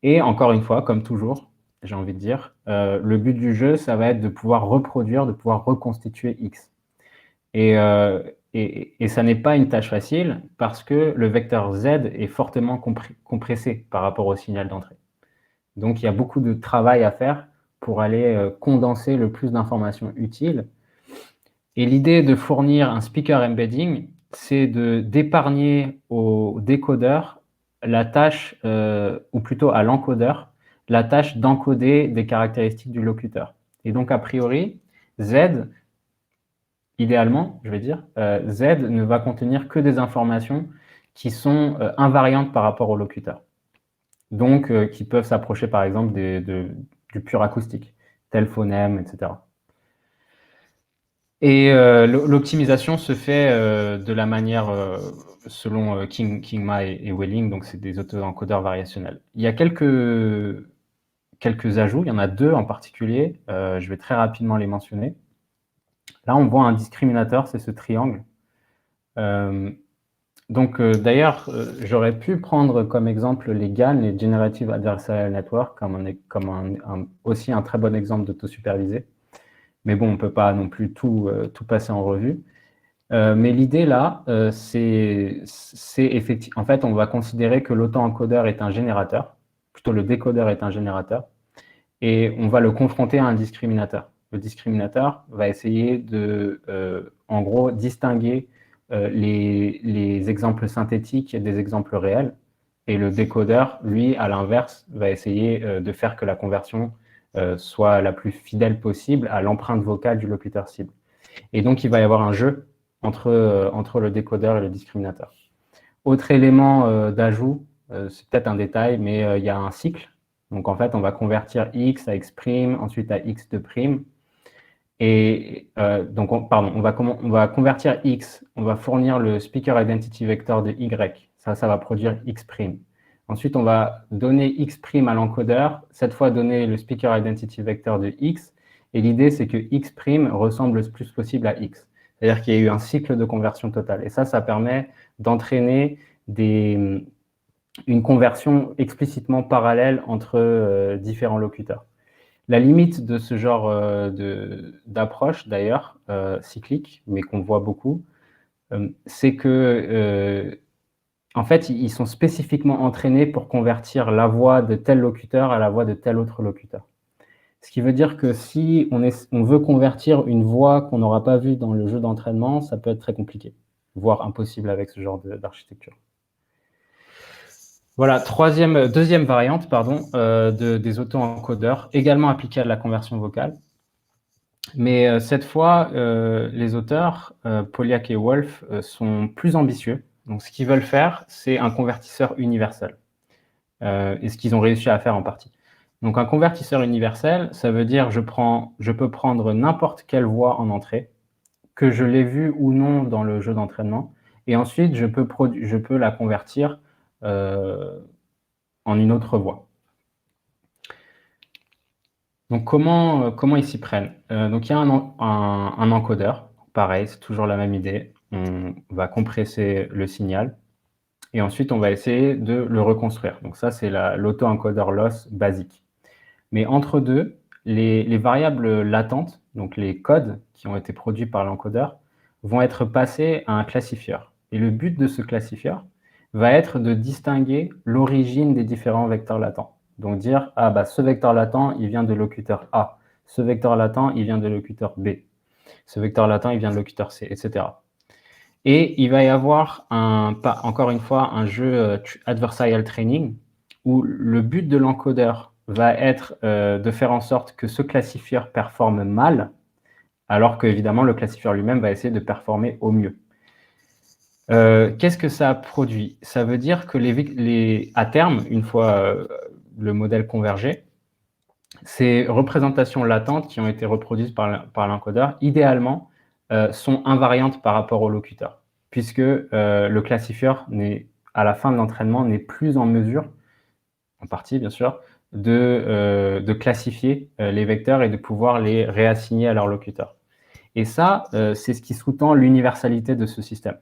et encore une fois, comme toujours, j'ai envie de dire, le but du jeu, ça va être de pouvoir reproduire, de pouvoir reconstituer X. Et ça n'est pas une tâche facile parce que le vecteur Z est fortement compressé par rapport au signal d'entrée. Donc, il y a beaucoup de travail à faire pour aller condenser le plus d'informations utiles. Et l'idée de fournir un speaker embedding, c'est d'épargner au décodeur la tâche, ou plutôt à l'encodeur, la tâche d'encoder des caractéristiques du locuteur. Et donc, a priori, Z, idéalement, je vais dire, Z ne va contenir que des informations qui sont invariantes par rapport au locuteur. Donc, qui peuvent s'approcher, par exemple, du pur acoustique, tel phonème, etc. Et l'optimisation se fait de la manière selon Kingma et Welling, donc c'est des auto-encodeurs variationnels. Il y a quelques ajouts, il y en a 2 en particulier, je vais très rapidement les mentionner. Là, on voit un discriminateur, c'est ce triangle. Donc, d'ailleurs, j'aurais pu prendre comme exemple les GAN, les Generative Adversarial Network, aussi un très bon exemple d'auto-supervisé. Mais bon, on ne peut pas non plus tout passer en revue. Mais l'idée là, c'est effectivement, en fait, on va considérer que l'auto-encodeur est un générateur, plutôt le décodeur est un générateur, et on va le confronter à un discriminateur. Le discriminateur va essayer de, en gros, distinguer les exemples synthétiques des exemples réels, et le décodeur, lui, à l'inverse, va essayer de faire que la conversion soit la plus fidèle possible à l'empreinte vocale du locuteur cible. Et donc, il va y avoir un jeu entre le décodeur et le discriminateur. Autre élément d'ajout, c'est peut-être un détail, mais il y a un cycle. Donc, en fait, on va convertir X à X', ensuite à X de prime. Et donc, on va convertir X, on va fournir le speaker identity vector de Y. Ça va produire X'. Ensuite, on va donner X' à l'encodeur, cette fois donner le speaker identity vector de X. Et l'idée, c'est que X' ressemble le plus possible à X. C'est-à-dire qu'il y a eu un cycle de conversion totale. Et ça permet d'entraîner une conversion explicitement parallèle entre différents locuteurs. La limite de ce genre d'approche, d'ailleurs, cyclique, mais qu'on voit beaucoup, c'est que, en fait, ils sont spécifiquement entraînés pour convertir la voix de tel locuteur à la voix de tel autre locuteur. Ce qui veut dire que si on veut convertir une voix qu'on n'aura pas vue dans le jeu d'entraînement, ça peut être très compliqué, voire impossible avec ce genre d'architecture. Voilà, deuxième variante des auto-encodeurs, également appliquée à la conversion vocale. Mais cette fois, les auteurs, Poliak et Wolf, sont plus ambitieux. Donc, ce qu'ils veulent faire, c'est un convertisseur universel. Et ce qu'ils ont réussi à faire en partie. Donc, un convertisseur universel, ça veut dire je peux prendre n'importe quelle voix en entrée, que je l'ai vue ou non dans le jeu d'entraînement, et ensuite, je peux la convertir en une autre voix. Donc, comment ils s'y prennent? Donc, il y a un encodeur. Pareil, c'est toujours la même idée. On va compresser le signal. Et ensuite, on va essayer de le reconstruire. Donc, ça, c'est l'auto-encodeur loss basique. Mais entre deux, les variables latentes, donc les codes qui ont été produits par l'encodeur, vont être passés à un classifieur. Et le but de ce classifieur va être de distinguer l'origine des différents vecteurs latents. Donc dire, ce vecteur latent, il vient de locuteur A. Ce vecteur latent, il vient de locuteur B. Ce vecteur latent, il vient de locuteur C, etc. Et il va y avoir, encore une fois, un jeu adversarial training où le but de l'encodeur va être de faire en sorte que ce classifieur performe mal, alors qu'évidemment, le classifieur lui-même va essayer de performer au mieux. Qu'est-ce que ça produit? Ça veut dire que à terme, une fois le modèle convergé, ces représentations latentes qui ont été reproduites par l'encodeur, idéalement, sont invariantes par rapport au locuteur, puisque le classifieur, à la fin de l'entraînement, n'est plus en mesure, en partie bien sûr, de classifier les vecteurs et de pouvoir les réassigner à leur locuteur. Et ça, c'est ce qui sous-tend l'universalité de ce système,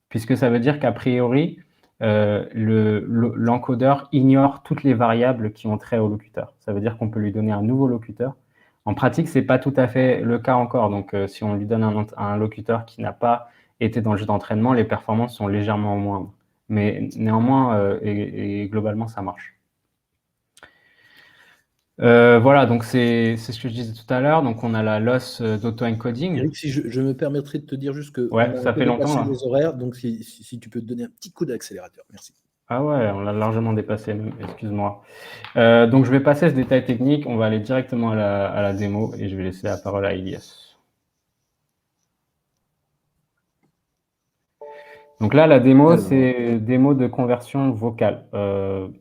puisque ça veut dire qu'a priori, l'encodeur ignore toutes les variables qui ont trait au locuteur. Ça veut dire qu'on peut lui donner un nouveau locuteur. En pratique, ce n'est pas tout à fait le cas encore. Donc, si on lui donne un locuteur qui n'a pas été dans le jeu d'entraînement, les performances sont légèrement moindres. Mais néanmoins, et globalement, ça marche. Voilà, donc c'est ce que je disais tout à l'heure. Donc, on a la loss d'auto-encoding. Eric, si je me permettrai de te dire juste que ouais, ça fait longtemps. Les horaires, donc si tu peux te donner un petit coup d'accélérateur. Merci. Ah ouais, on l'a largement dépassé, excuse-moi. Donc, je vais passer ce détail technique. On va aller directement à la démo et je vais laisser la parole à Elias. Donc là, la démo, c'est démo de conversion vocale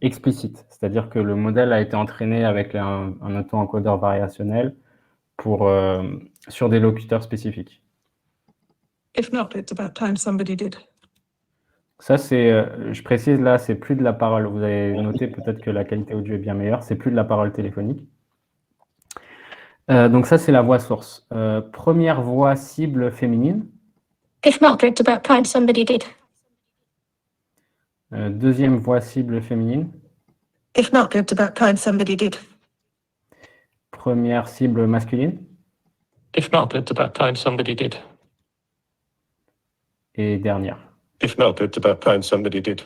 explicite. C'est-à-dire que le modèle a été entraîné avec un auto-encodeur variationnel sur des locuteurs spécifiques. If not, it's about time somebody did. Ça, je précise là, c'est plus de la parole. Vous avez noté peut-être que la qualité audio est bien meilleure. C'est plus de la parole téléphonique. Donc ça, c'est la voix source. Première voix cible féminine. If not, it's about time somebody did. Deuxième voix cible féminine. If not, it's about time somebody did. Première cible masculine. If not, it's about time somebody did. Et dernière. If not, it's about time somebody did.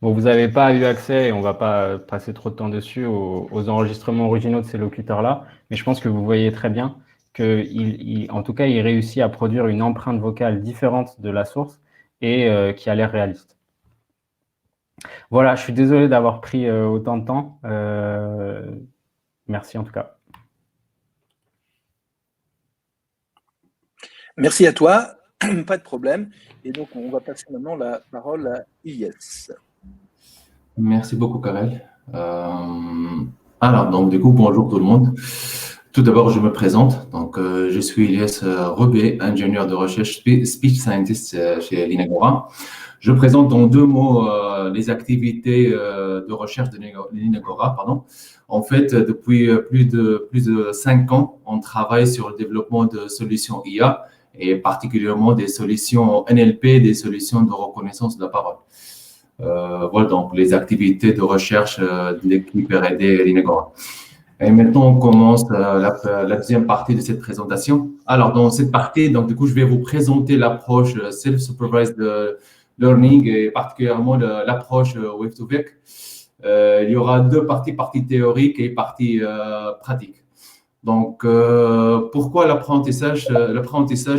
Bon, vous n'avez pas eu accès, et on ne va pas passer trop de temps dessus, aux enregistrements originaux de ces locuteurs-là, mais je pense que vous voyez très bien qu'en tout cas, il réussit à produire une empreinte vocale différente de la source et qui a l'air réaliste. Voilà, je suis désolé d'avoir pris autant de temps. Merci en tout cas. Merci à toi, pas de problème. Et donc, on va passer maintenant la parole à Ilyes. Merci beaucoup, Karel. Alors, donc, du coup, bonjour tout le monde. Tout d'abord, je me présente. Donc, je suis Ilyes Rebé, ingénieur de recherche speech scientist chez l'Inagora. Je présente en deux mots les activités de recherche de l'Inagora. En fait, depuis plus de 5 ans, on travaille sur le développement de solutions IA et particulièrement des solutions NLP, des solutions de reconnaissance de la parole. Voilà donc les activités de recherche de l'équipe R&D l'Inagora. Et maintenant, on commence la deuxième partie de cette présentation. Alors, dans cette partie, donc, du coup, je vais vous présenter l'approche self-supervised learning et particulièrement l'approche wave-to-vec. Il y aura deux parties, partie théorique et partie pratique. Donc, pourquoi l'apprentissage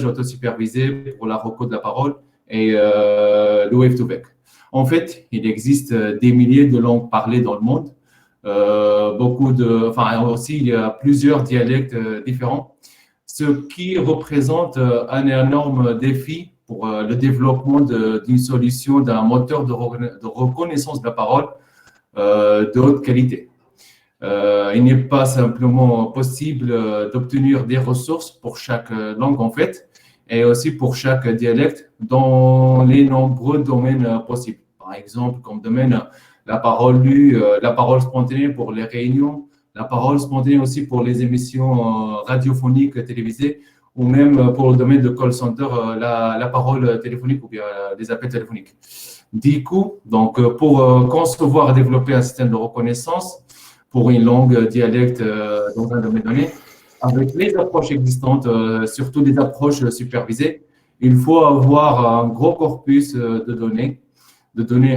autosupervisé pour la reco de la parole et le wave-to-vec? En fait, il existe des milliers de langues parlées dans le monde. Aussi, il y a plusieurs dialectes différents, ce qui représente un énorme défi pour le développement d'une solution, d'un moteur de reconnaissance de la parole de haute qualité. Il n'est pas simplement possible d'obtenir des ressources pour chaque langue, en fait, et aussi pour chaque dialecte dans les nombreux domaines possibles. Par exemple, comme domaine, la parole lue, la parole spontanée pour les réunions, la parole spontanée aussi pour les émissions radiophoniques télévisées, ou même pour le domaine de call center, la parole téléphonique ou bien les appels téléphoniques. Du coup, donc, pour concevoir et développer un système de reconnaissance pour une langue, dialecte dans un domaine donné, avec les approches existantes, surtout des approches supervisées, il faut avoir un gros corpus de données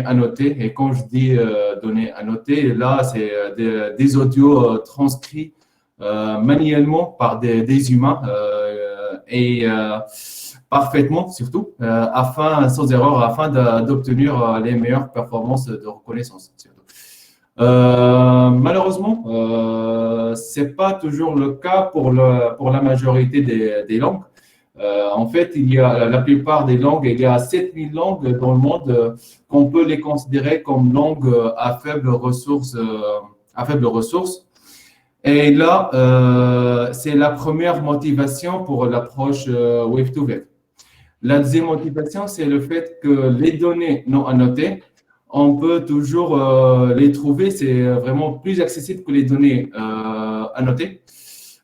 annotées. Et quand je dis données annotées, là, c'est des audios transcrits manuellement par des humains et parfaitement, surtout, sans erreur, afin d'obtenir les meilleures performances de reconnaissance. Malheureusement, ce n'est pas toujours le cas pour la majorité des langues. En fait, il y a la plupart des langues, il y a 7000 langues dans le monde qu'on peut les considérer comme langues à faible ressource. Et là, c'est la première motivation pour l'approche Wave2Vec. La deuxième motivation, c'est le fait que les données non annotées, on peut toujours les trouver, c'est vraiment plus accessible que les données annotées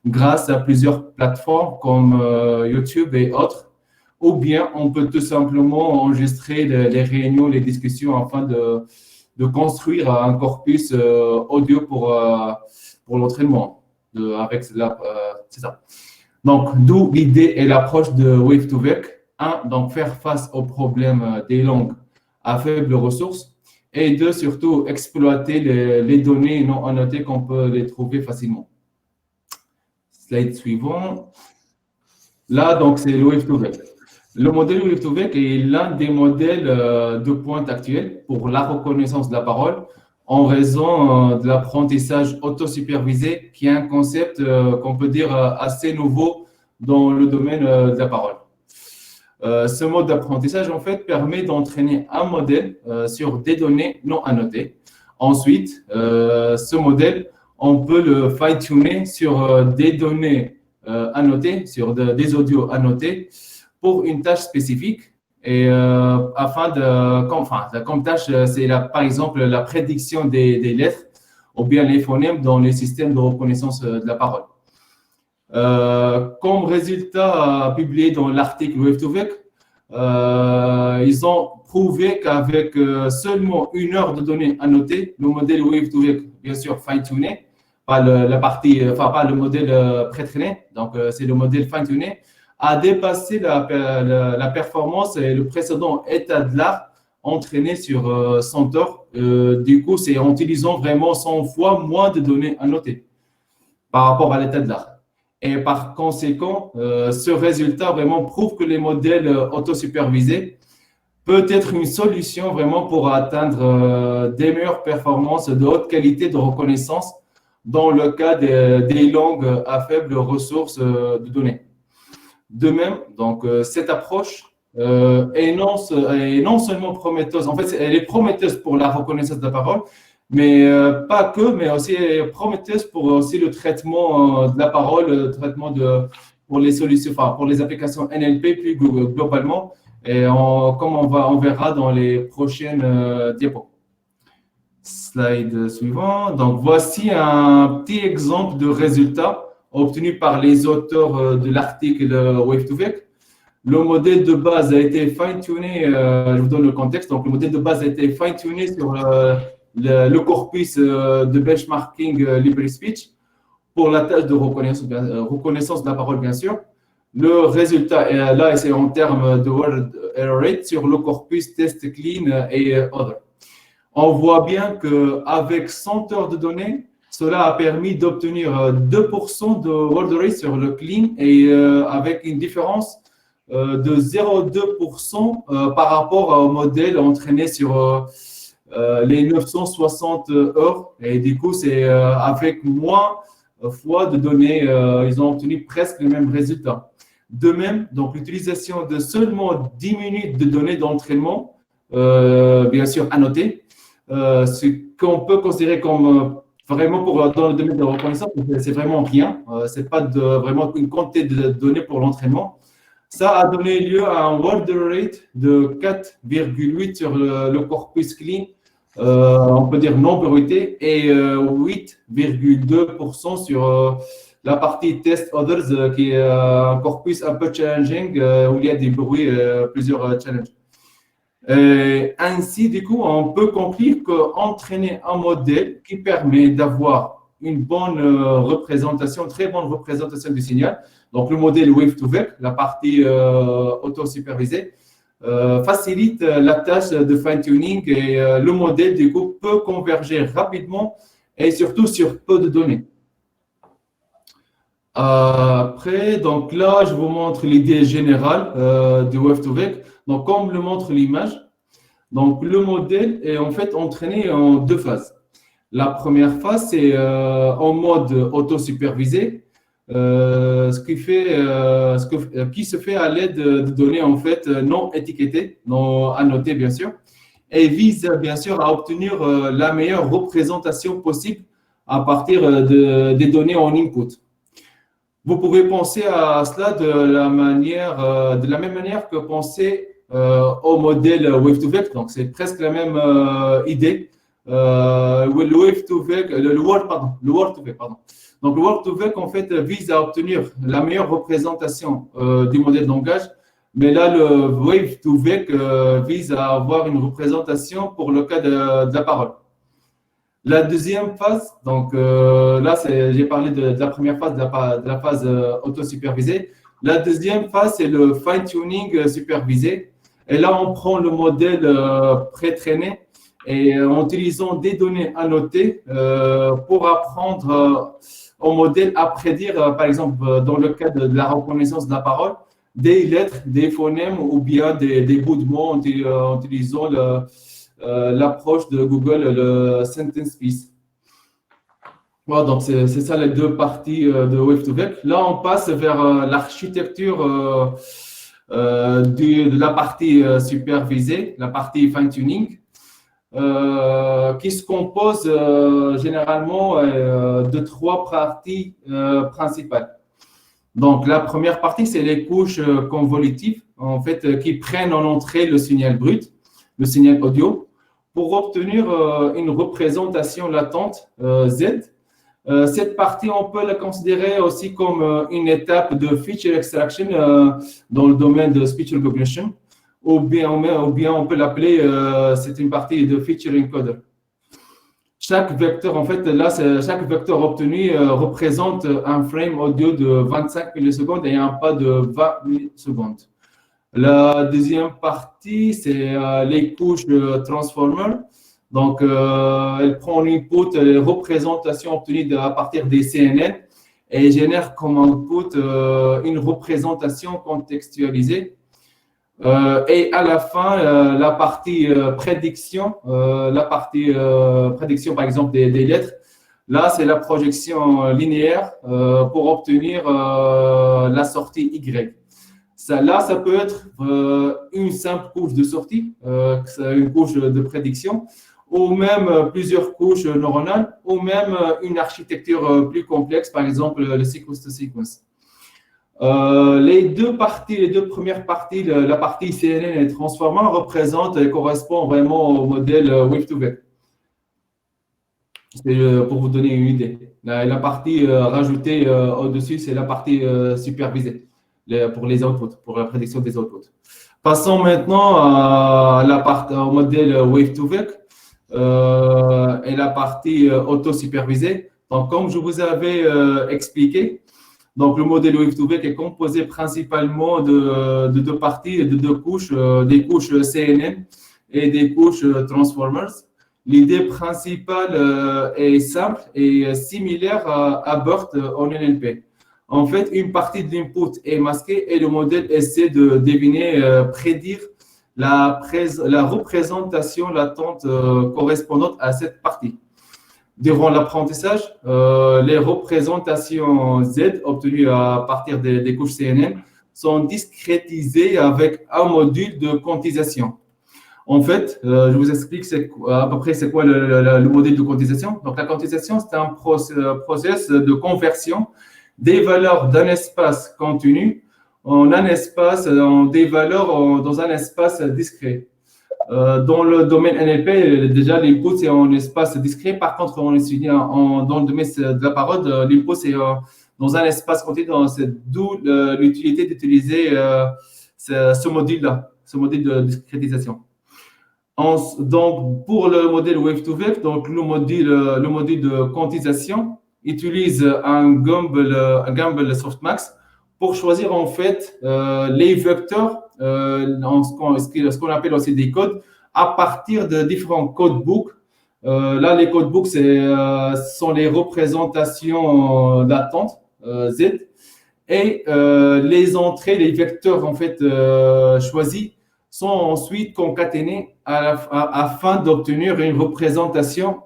grâce à plusieurs plateformes comme YouTube et autres. Ou bien, on peut tout simplement enregistrer les réunions, les discussions afin de construire un corpus audio pour l'entraînement. C'est ça. Donc, d'où l'idée et l'approche de Wave2Vec. Donc faire face aux problèmes des langues à faibles ressources. Et deux, surtout, exploiter les données non annotées qu'on peut les trouver facilement. Slide suivant. Là, donc, c'est le Wave2Vec. Le modèle Wave2Vec est l'un des modèles de pointe actuels pour la reconnaissance de la parole en raison de l'apprentissage autosupervisé, qui est un concept qu'on peut dire assez nouveau dans le domaine de la parole. Ce mode d'apprentissage, en fait, permet d'entraîner un modèle sur des données non annotées. Ensuite, ce modèle, on peut le fine-tuner sur des données annotées, sur des audios annotés pour une tâche spécifique. Et comme tâche, c'est par exemple la prédiction des lettres ou bien les phonèmes dans les systèmes de reconnaissance de la parole. Comme résultat publié dans l'article Wave2Vec, ils ont prouvé qu'avec seulement 1 heure de données annotées, le modèle Wave2Vec, bien sûr fine-tuné, pas le modèle pré-traîné, donc c'est le modèle fine-tuné, a dépassé la performance et le précédent état de l'art entraîné sur Centaur. Du coup, c'est en utilisant vraiment 100 fois moins de données annotées par rapport à l'état de l'art. Et par conséquent, ce résultat vraiment prouve que les modèles autosupervisés peuvent être une solution vraiment pour atteindre des meilleures performances de haute qualité de reconnaissance dans le cas des langues à faibles ressources de données. De même, donc, cette approche est non seulement prometteuse, en fait, elle est prometteuse pour la reconnaissance de la parole, mais pas que, mais aussi prometteuse pour aussi le traitement de la parole, le traitement pour les solutions, pour les applications NLP plus globalement, et comme on verra dans les prochaines diapos. Slide suivant. Donc, voici un petit exemple de résultat obtenu par les auteurs de l'article Wave2Vec. Le modèle de base a été fine-tuné, je vous donne le contexte, donc le modèle de base a été fine-tuné sur le corpus de benchmarking LibreSpeech pour la tâche de reconnaissance de la parole, bien sûr. Le résultat est là, c'est en termes de word error rate sur le corpus test clean et other. On voit bien qu'avec 100 heures de données, cela a permis d'obtenir 2% de word rate sur le clean et avec une différence de 0,2% par rapport au modèle entraîné sur les 960 heures. Et du coup, c'est avec moins fois de données, ils ont obtenu presque les mêmes résultats. De même, donc l'utilisation de seulement 10 minutes de données d'entraînement, bien sûr annotées, ce qu'on peut considérer comme vraiment dans le domaine de la reconnaissance, c'est vraiment rien. C'est pas vraiment une quantité de données pour l'entraînement. Ça a donné lieu à un word rate de 4,8 sur le corpus clean, on peut dire non bruité, et 8,2% sur la partie test others, qui est un corpus un peu challenging, où il y a des bruits, plusieurs challenges. Ainsi, du coup, on peut conclure qu'entraîner un modèle qui permet d'avoir une bonne représentation, très bonne représentation du signal, donc le modèle Wave2Vec, la partie auto-supervisée, facilite la tâche de fine-tuning et le modèle, du coup, peut converger rapidement et surtout sur peu de données. Après, donc là, je vous montre l'idée générale du Wave2Vec. Donc, comme le montre l'image, donc le modèle est en fait entraîné en 2 phases. La première phase, c'est en mode auto-supervisé, qui se fait à l'aide de données en fait non étiquetées, non annotées bien sûr, et vise bien sûr à obtenir la meilleure représentation possible à partir des données en input. Vous pouvez penser à cela de la même manière que penser au modèle Wave2Vec. Donc, c'est presque la même idée. Le Word2Vec, pardon. Donc, le Word2Vec, en fait, vise à obtenir la meilleure représentation du modèle de langage. Mais là, le Wave2Vec vise à avoir une représentation pour le cas de la parole. La deuxième phase, donc là, j'ai parlé de la première phase, de la phase auto-supervisée. La deuxième phase, c'est le fine-tuning supervisé. Et là, on prend le modèle pré-traîné et en utilisant des données annotées pour apprendre au modèle à prédire, par exemple, dans le cas de la reconnaissance de la parole, des lettres, des phonèmes ou bien des bouts de mots en utilisant l'approche de Google, le Sentence Piece. Voilà, donc c'est ça les deux parties de Wave2Vec. Là, on passe vers l'architecture de la partie supervisée, la partie fine-tuning, qui se compose généralement de trois parties principales. Donc, la première partie, c'est les couches convolutives, en fait, qui prennent en entrée le signal brut, le signal audio, pour obtenir une représentation latente Z. Cette partie, on peut la considérer aussi comme une étape de feature extraction dans le domaine de speech recognition, ou bien on peut l'appeler, c'est une partie de feature encoder. Chaque vecteur, en fait, là, chaque vecteur obtenu représente un frame audio de 25 millisecondes et un pas de 20 millisecondes. La deuxième partie, c'est les couches de transformer. Donc, elle prend en input les représentations obtenues à partir des CNN et génère comme output une représentation contextualisée. Et à la fin, la partie prédiction, prédiction par exemple des lettres, là c'est la projection linéaire pour obtenir la sortie Y. Ça peut être une simple couche de sortie, une couche de prédiction, ou même plusieurs couches neuronales, ou même une architecture plus complexe, par exemple le sequence-to-sequence. Les deux premières parties, la partie CNN et transformer, représentent et correspondent vraiment au modèle Wave2Vec. C'est pour vous donner une idée. La partie rajoutée au-dessus, c'est la partie supervisée pour les outputs, pour la prédiction des outputs. Passons maintenant au modèle Wave2Vec et la partie auto-supervisée. Donc, comme je vous avais expliqué, donc, le modèle Wave2Vec est composé principalement de deux parties, de deux couches, des couches CNN et des couches Transformers. L'idée principale est simple et similaire à BERT en NLP. En fait, une partie de l'input est masquée et le modèle essaie de deviner, prédire la représentation latente correspondante à cette partie. Durant l'apprentissage, les représentations Z obtenues à partir des couches CNN sont discrétisées avec un module de quantisation. En fait, je vous explique à peu près c'est quoi le modèle de quantisation. Donc, la quantisation, c'est un process de conversion des valeurs d'un espace continu en des valeurs dans un espace discret. Dans le domaine NLP, déjà, l'input, c'est en espace discret. Par contre, dans le domaine de la parole, l'input, c'est dans un espace continu. C'est d'où l'utilité d'utiliser ce module-là, ce modèle de discrétisation. Donc, pour le modèle Wave2Vec, donc le module de quantisation utilise un Gamble Softmax pour choisir en fait les vecteurs, ce qu'on appelle aussi des codes, à partir de différents codebooks. Là, les codebooks, sont les représentations latentes, Z, et les entrées, les vecteurs en fait choisis sont ensuite concaténés afin d'obtenir une représentation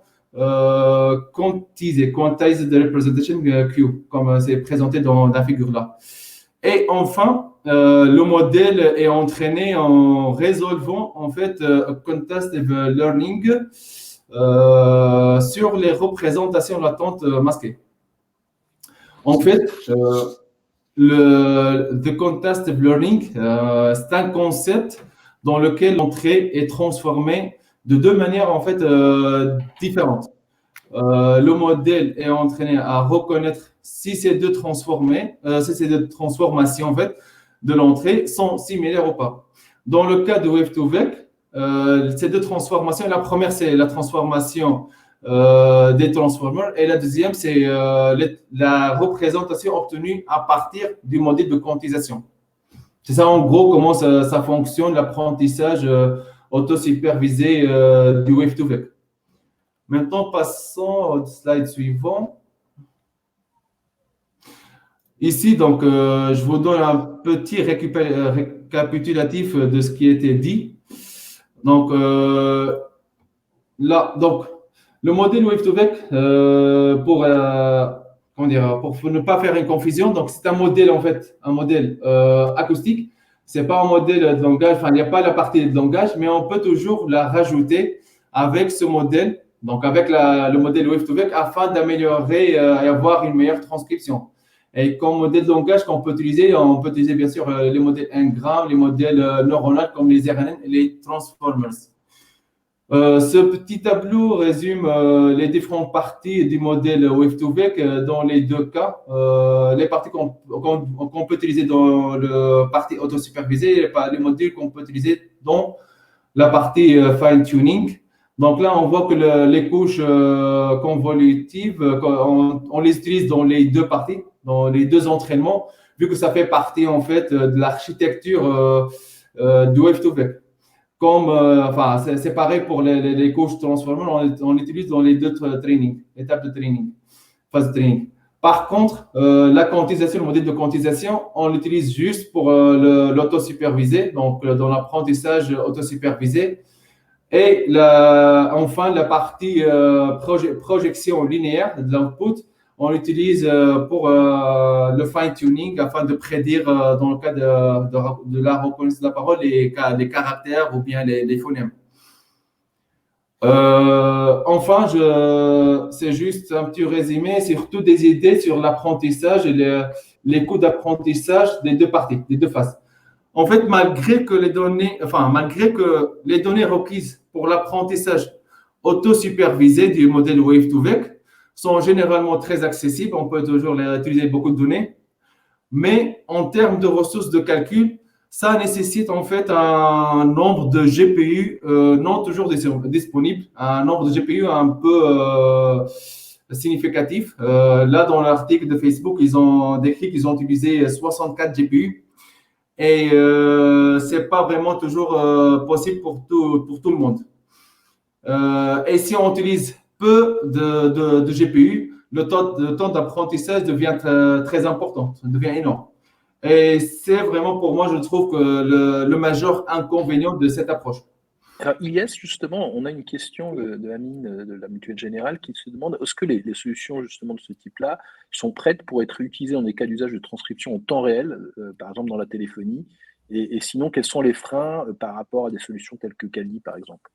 quantized representation Q, comme c'est présenté dans la figure-là. Et enfin, le modèle est entraîné en résolvant en fait contestive learning sur les représentations latentes masquées. En fait, The Contested Learning, c'est un concept dans lequel l'entrée est transformée de deux manières en fait différentes. Le modèle est entraîné à reconnaître si ces deux transformations en fait de l'entrée sont similaires ou pas. Dans le cas de Wave2Vec, ces deux transformations, la première c'est la transformation des transformers et la deuxième c'est la représentation obtenue à partir du modèle de quantisation. C'est ça en gros comment ça fonctionne l'apprentissage auto-supervisé du Wave2Vec. Maintenant, passons au slide suivant. Ici, donc, je vous donne un petit récapitulatif de ce qui a été dit. Donc, là, donc, le modèle Wave2Vec, pour ne pas faire une confusion, donc c'est un modèle, en fait, un modèle acoustique. Ce n'est pas un modèle de langage, enfin, il n'y a pas la partie de langage, mais on peut toujours la rajouter avec ce modèle. Donc, avec le modèle Wave2Vec, afin d'améliorer et avoir une meilleure transcription. Et comme modèle de langage qu'on peut utiliser, on peut utiliser bien sûr les modèles Ngram, les modèles neuronaux comme les RNN et les Transformers. Ce petit tableau résume les différentes parties du modèle Wave2Vec dans les deux cas. Les parties qu'on peut utiliser dans la partie auto-supervisée et les modules qu'on peut utiliser dans la partie fine-tuning. Donc là, on voit que les couches convolutives, on les utilise dans les deux parties, dans les deux entraînements, vu que ça fait partie en fait de l'architecture du Wave2Vec. Comme, c'est pareil pour les couches transformers, on l'utilise dans les deux étapes de training, phase de training. Par contre, la quantisation, le modèle de quantisation, on l'utilise juste pour l'auto-supervisé, donc dans l'apprentissage auto-supervisé. Et enfin, la partie projection linéaire de l'output, on l'utilise pour le fine-tuning afin de prédire, dans le cas de la reconnaissance de la parole, les caractères ou bien les phonèmes. Enfin, c'est juste un petit résumé, surtout des idées sur l'apprentissage et les coûts d'apprentissage des deux parties, des deux phases. En fait, malgré que les données requises pour l'apprentissage auto-supervisé du modèle Wave2Vec sont généralement très accessibles, on peut toujours utiliser beaucoup de données, mais en termes de ressources de calcul, ça nécessite en fait un nombre de GPU non toujours disponible, un nombre de GPU un peu significatif. Là, dans l'article de Facebook, ils ont décrit qu'ils ont utilisé 64 GPU. Et ce n'est pas vraiment toujours possible pour tout le monde. Et si on utilise peu de GPU, le temps d'apprentissage devient très important, ça devient énorme. Et c'est vraiment pour moi, je trouve, que le majeur inconvénient de cette approche. Alors, Ilyes, justement, on a une question de Amine de la Mutuelle Générale qui se demande est-ce que les solutions justement de ce type-là sont prêtes pour être utilisées dans des cas d'usage de transcription en temps réel, par exemple dans la téléphonie, et sinon, quels sont les freins par rapport à des solutions telles que Kali, par exemple?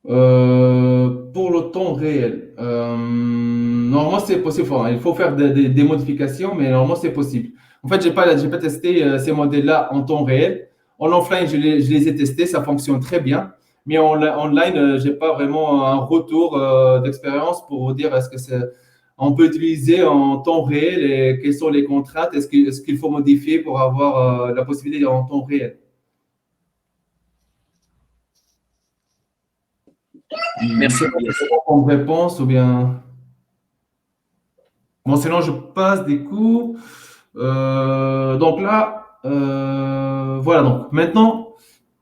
Pour le temps réel, normalement c'est possible. Enfin, il faut faire des modifications, mais normalement c'est possible. En fait, j'ai pas testé ces modèles-là en temps réel. En offline, je les ai testés, ça fonctionne très bien. Mais en online, j'ai pas vraiment un retour d'expérience pour vous dire est-ce que on peut utiliser en temps réel et quelles sont les contraintes, est-ce qu'il faut modifier pour avoir la possibilité en temps réel. Merci. En réponse ou bien. Bon, sinon je passe des coups. Donc là, voilà. Donc maintenant,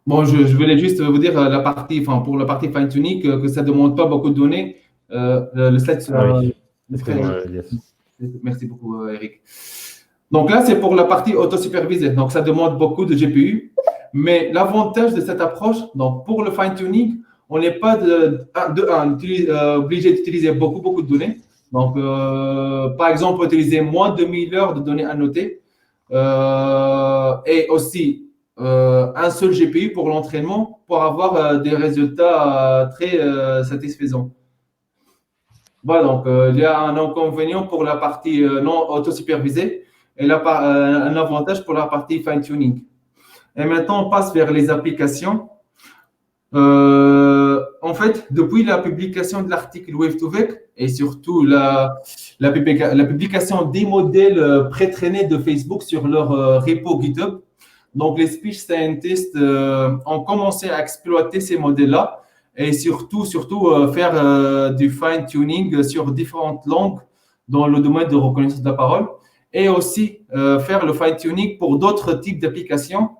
bon, je voulais juste vous dire pour la partie fine-tuning que ça ne demande pas beaucoup de données. Le slide sera. Merci beaucoup, Eric. Donc là, c'est pour la partie auto-supervisée. Donc ça demande beaucoup de GPU. Mais l'avantage de cette approche, donc pour le fine-tuning, on n'est pas obligé d'utiliser beaucoup de données. Donc, par exemple, utiliser moins de 1000 heures de données annotées. Et aussi, un seul GPU pour l'entraînement pour avoir des résultats très satisfaisants. Voilà, donc il y a un inconvénient pour la partie non autosupervisée et un avantage pour la partie fine-tuning. Et maintenant, on passe vers les applications. En fait, depuis la publication de l'article Wave2Vec et surtout la publication des modèles pré-traînés de Facebook sur leur repo GitHub, donc les speech scientists ont commencé à exploiter ces modèles-là et surtout faire du fine-tuning sur différentes langues dans le domaine de reconnaissance de la parole et aussi faire le fine-tuning pour d'autres types d'applications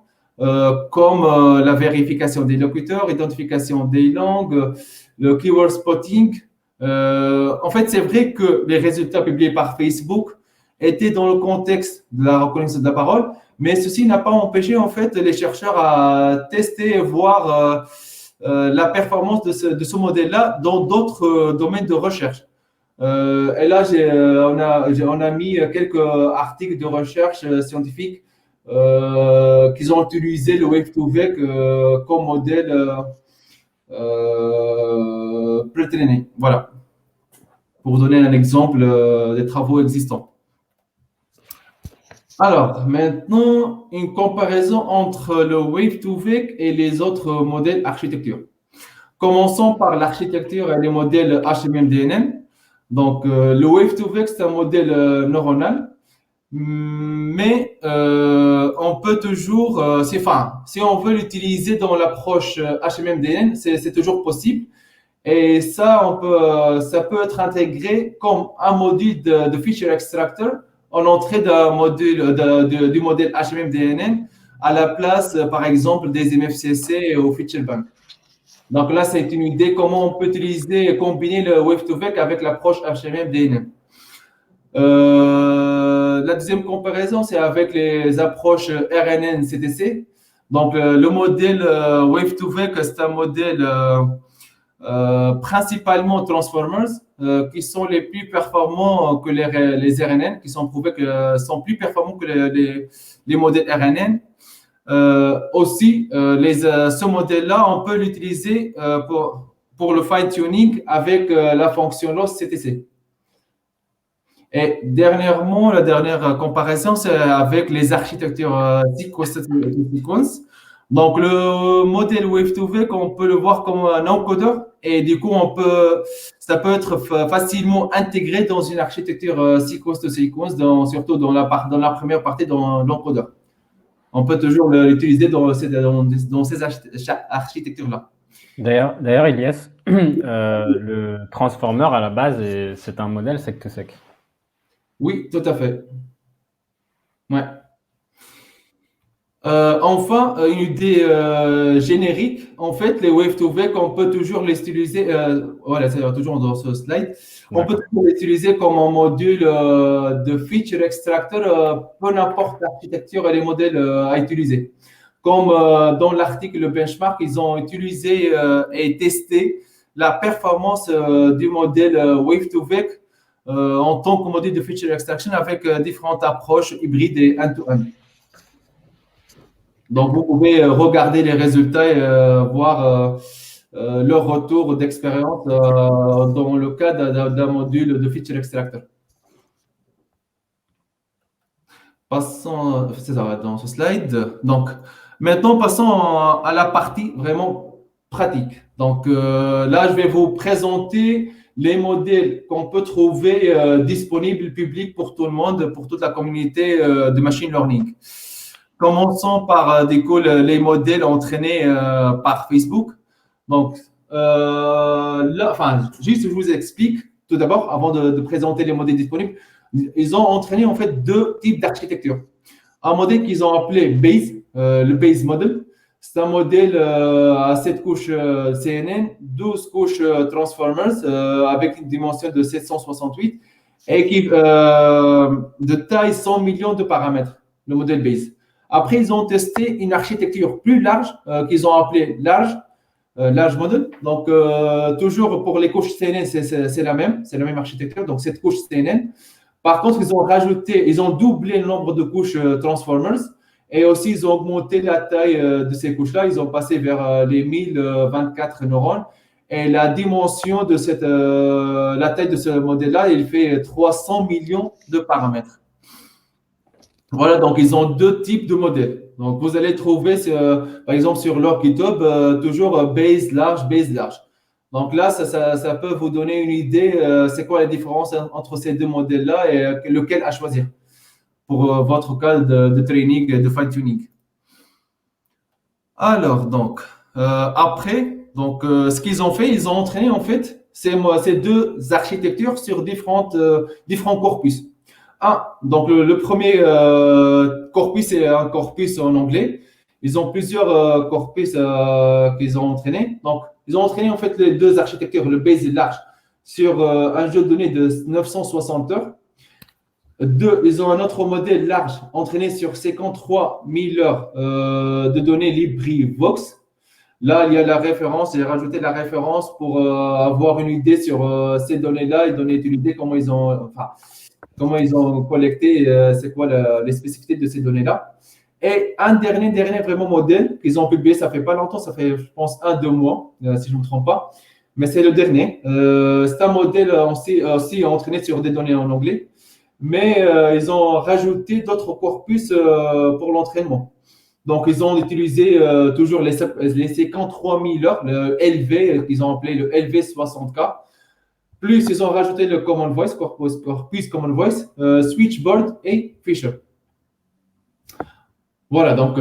comme la vérification des locuteurs, identification des langues, le keyword spotting. En fait, c'est vrai que les résultats publiés par Facebook étaient dans le contexte de la reconnaissance de la parole, mais ceci n'a pas empêché en fait les chercheurs à tester et voir la performance de ce modèle-là dans d'autres domaines de recherche. Et là, on a mis quelques articles de recherche scientifique qu'ils ont utilisé le Wave2Vec comme modèle pré-traîné. Voilà, pour donner un exemple des travaux existants. Alors, maintenant, une comparaison entre le Wave2Vec et les autres modèles architecture. Commençons par l'architecture et les modèles HMM-DNN. Donc, le Wave2Vec, c'est un modèle neuronal, mais on peut toujours, si on veut l'utiliser dans l'approche HMM-DNN, c'est toujours possible. Et ça peut être intégré comme un module de feature extractor en entrée du modèle HMM-DNN à la place, par exemple, des MFCC au Feature Bank. Donc là, c'est une idée comment on peut utiliser et combiner le Wave2Vec avec l'approche HMM-DNN. La deuxième comparaison, c'est avec les approches RNN-CTC. Donc, le modèle Wave2Vec, c'est un modèle principalement Transformers qui sont les plus performants que les RNN, qui sont prouvés que sont plus performants que les modèles RNN. Aussi, ce modèle-là, on peut l'utiliser pour le fine-tuning avec la fonction loss CTC. Et dernièrement, la dernière comparaison, c'est avec les architectures sequence. Donc, le modèle Wave2Vec, on peut le voir comme un encodeur et du coup, ça peut être facilement intégré dans une architecture sequence to sequence, surtout dans la première partie dans l'encodeur. On peut toujours l'utiliser dans ces architectures-là. D'ailleurs, Ilyes, le transformer à la base, c'est un modèle sec-to-sec. Oui, tout à fait. Ouais. Enfin, une idée générique, en fait, les Wave2Vec, on peut toujours les utiliser, voilà, c'est toujours dans ce slide, on peut toujours les utiliser comme un module de feature extractor, peu n'importe l'architecture et les modèles à utiliser. Comme dans l'article le benchmark, ils ont utilisé et testé la performance du modèle Wave2Vec en tant que modèle de feature extraction avec différentes approches hybrides et end-to-end. Donc, vous pouvez regarder les résultats et voir leur retour d'expérience dans le cas d'un module de feature extractor. Passons, c'est ça, dans ce slide. Donc, maintenant, passons à la partie vraiment pratique. Donc, là, je vais vous présenter les modèles qu'on peut trouver disponibles, publics pour tout le monde, pour toute la communauté de machine learning. Commençons par les modèles entraînés par Facebook. Donc, là, juste je vous explique tout d'abord, avant de présenter les modèles disponibles, ils ont entraîné en fait deux types d'architecture. Un modèle qu'ils ont appelé Bayes, le Bayes model. C'est un modèle à 7 couches CNN, 12 couches Transformers avec une dimension de 768 et qui de taille 100 millions de paramètres, le modèle Bayes. Après, ils ont testé une architecture plus large qu'ils ont appelée large model. Donc, toujours pour les couches CNN, c'est la même architecture, donc 7 couches CNN. Par contre, ils ont doublé le nombre de couches Transformers Et aussi, ils ont augmenté la taille de ces couches-là. Ils ont passé vers les 1024 neurones. Et la dimension de la taille de ce modèle-là, il fait 300 millions de paramètres. Voilà, donc ils ont deux types de modèles. Donc, vous allez trouver, par exemple, sur leur GitHub, toujours base large, base large. Donc là, ça peut vous donner une idée, c'est quoi la différence entre ces deux modèles-là et lequel à choisir pour votre cas de training et de fine-tuning. Alors, donc, après, donc, ce qu'ils ont fait, ils ont entraîné, en fait, ces deux architectures sur différents corpus. Donc, le premier corpus, c'est un corpus en anglais. Ils ont plusieurs corpus qu'ils ont entraînés. Donc, ils ont entraîné, en fait, les deux architectures, le base et large, sur un jeu de données de 960 heures. Ils ont un autre modèle large entraîné sur 53 000 heures de données LibriVox. Là, il y a la référence, j'ai rajouté la référence pour avoir une idée sur ces données-là et donner une idée comment ils ont collecté, c'est quoi les spécificités de ces données-là. Et un dernier vraiment modèle qu'ils ont publié, ça fait pas longtemps, ça fait, je pense, 1-2 mois, si je ne me trompe pas, mais c'est le dernier. C'est un modèle aussi entraîné sur des données en anglais, mais ils ont rajouté d'autres corpus pour l'entraînement. Donc, ils ont utilisé toujours les 53 000 heures, le LV, qu'ils ont appelé le LV60K. Plus, ils ont rajouté le Common Voice, corpus Common Voice, Switchboard et Fisher. Voilà, donc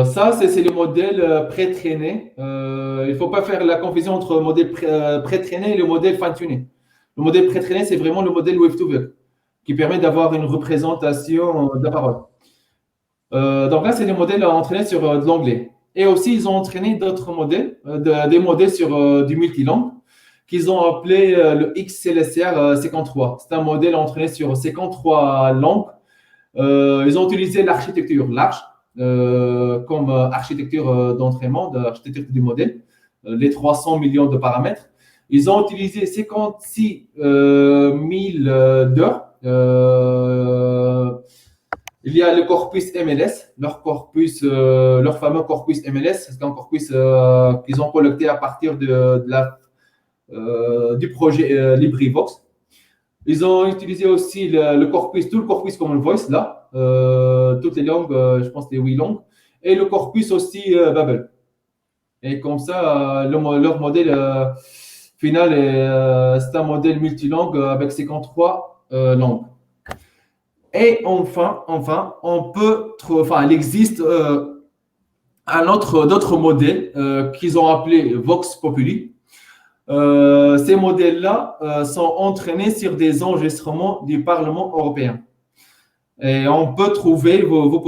ça, c'est le modèle pré-traîné. Il ne faut pas faire la confusion entre le modèle pré-traîné et le modèle fine-tuné. Le modèle pré-traîné, c'est vraiment le modèle Wave2Vec qui permet d'avoir une représentation de la parole. Donc là, c'est des modèles entraînés sur de l'anglais. Et aussi, ils ont entraîné d'autres modèles, des modèles sur du multilangue, qu'ils ont appelé le XLSR 53. C'est un modèle entraîné sur 53 langues. Ils ont utilisé l'architecture large comme architecture d'entraînement, l'architecture du modèle, les 300 millions de paramètres. Ils ont utilisé 56 000 d'heures. Il y a le corpus MLS, leur fameux corpus MLS, c'est un corpus qu'ils ont collecté à partir du projet LibriVox. Ils ont utilisé aussi tout le corpus Common Voice, là, toutes les langues, je pense les 8 langues, et le corpus aussi Babel. Et comme ça, leur modèle final, c'est un modèle multilangue avec 53 langues. Et enfin, il existe d'autres modèles qu'ils ont appelés Vox Populi. Ces modèles-là sont entraînés sur des enregistrements du Parlement européen. Et on peut trouver, vous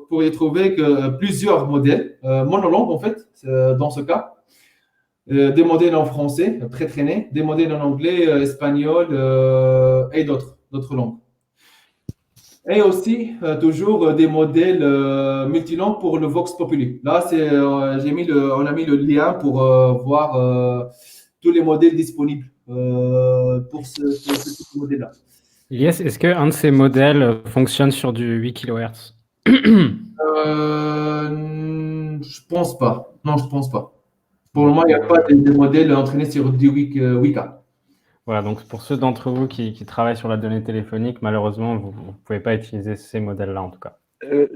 pourriez trouver que plusieurs modèles monolangues, en fait, dans ce cas, des modèles en français pré-traînés, des modèles en anglais, espagnol et d'autres langues. Et aussi, toujours des modèles multilangues pour le Vox Populi. Là, on a mis le lien pour voir tous les modèles disponibles pour ce type de modèle-là. Yes, est-ce qu'un de ces modèles fonctionne sur du 8 kHz? Je pense pas. Non, je pense pas. Pour le moment, il n'y a pas de modèle entraîné sur du 8K. Voilà, donc pour ceux d'entre vous qui travaillent sur la donnée téléphonique, malheureusement, vous ne pouvez pas utiliser ces modèles-là, en tout cas.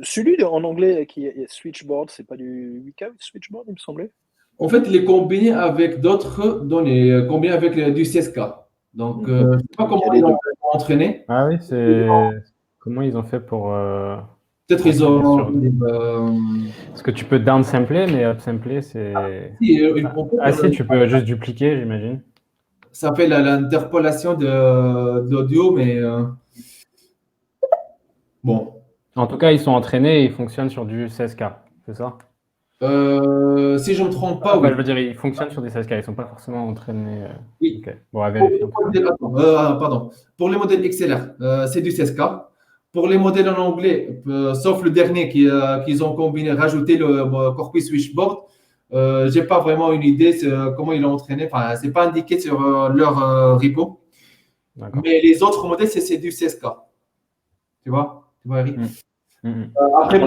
Celui en anglais qui est Switchboard, c'est pas du 8K Switchboard, il me semblait? En fait, il est combiné avec d'autres données, combiné avec du 16K. Donc, je ne sais pas comment ils ont entraîné. Ah oui, comment ils ont fait pour… Peut-être ils ont… Parce que tu peux downsampler, mais upsampler, c'est… Si, tu peux juste dupliquer, j'imagine. Ça fait l'interpolation d'audio, mais bon. En tout cas, ils sont entraînés et ils fonctionnent sur du 16K, c'est ça? Si je ne me trompe pas, oui. Je veux dire, ils fonctionnent sur des 16K, ils ne sont pas forcément entraînés. Oui. Okay. Bon, à vérifier. Pardon. Pour les modèles XLR, c'est du 16K. Pour les modèles en anglais, sauf le dernier qu'ils ont combiné, rajouté le corpus switchboard, je n'ai pas vraiment une idée comment ils l'ont entraîné. Enfin, ce n'est pas indiqué sur leur repo. Mais les autres modèles, c'est du 16K. Tu vois, Eric? Après,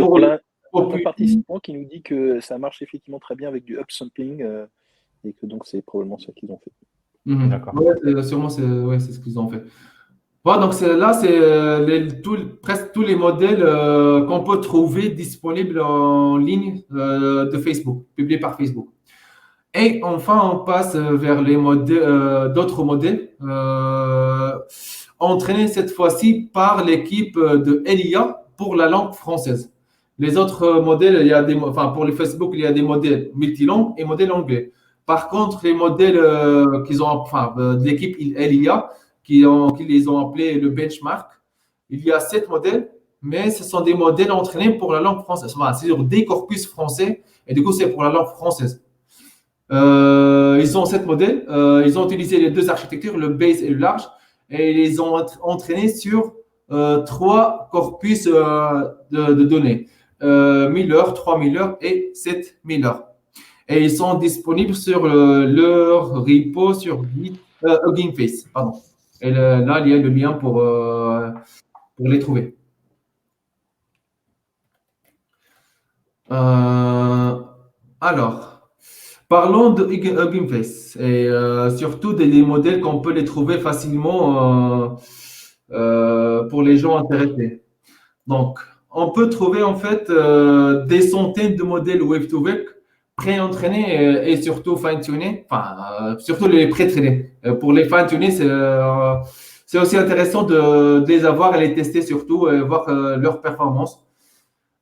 Un participant qui nous dit que ça marche effectivement très bien avec du upsampling et que donc c'est probablement ça qu'ils ont fait. D'accord. Ouais, sûrement, c'est ce qu'ils ont fait. Voilà, donc là, c'est presque tous les modèles qu'on peut trouver disponibles en ligne de Facebook, publiés par Facebook. Et enfin, on passe vers les modèles, d'autres modèles, entraînés cette fois-ci par l'équipe de LIA pour la langue française. Les autres modèles, pour les Facebook, il y a des modèles multilangues et modèles anglais. Par contre, les modèles de l'équipe LIA, qui les ont appelés le benchmark, il y a 7 modèles, mais ce sont des modèles entraînés pour la langue française. C'est sur des corpus français, et du coup, c'est pour la langue française. Ils ont 7 modèles. Ils ont utilisé les 2 architectures, le base et le large, et ils les ont entraînés sur 3 corpus de données. 1000 heures, 3000 heures et 7000 heures. Et ils sont disponibles sur leur repo sur Hugging Face. Pardon. Et là, il y a le lien pour les trouver. Alors, parlons de Hugging Face et surtout des modèles qu'on peut les trouver facilement pour les gens intéressés. Donc, on peut trouver en fait des centaines de modèles Wave2Vec pré-entraînés et surtout fine-tunés, surtout les pré-trainés. Pour les fine-tunés, c'est aussi intéressant de les avoir et les tester surtout et voir leur performance.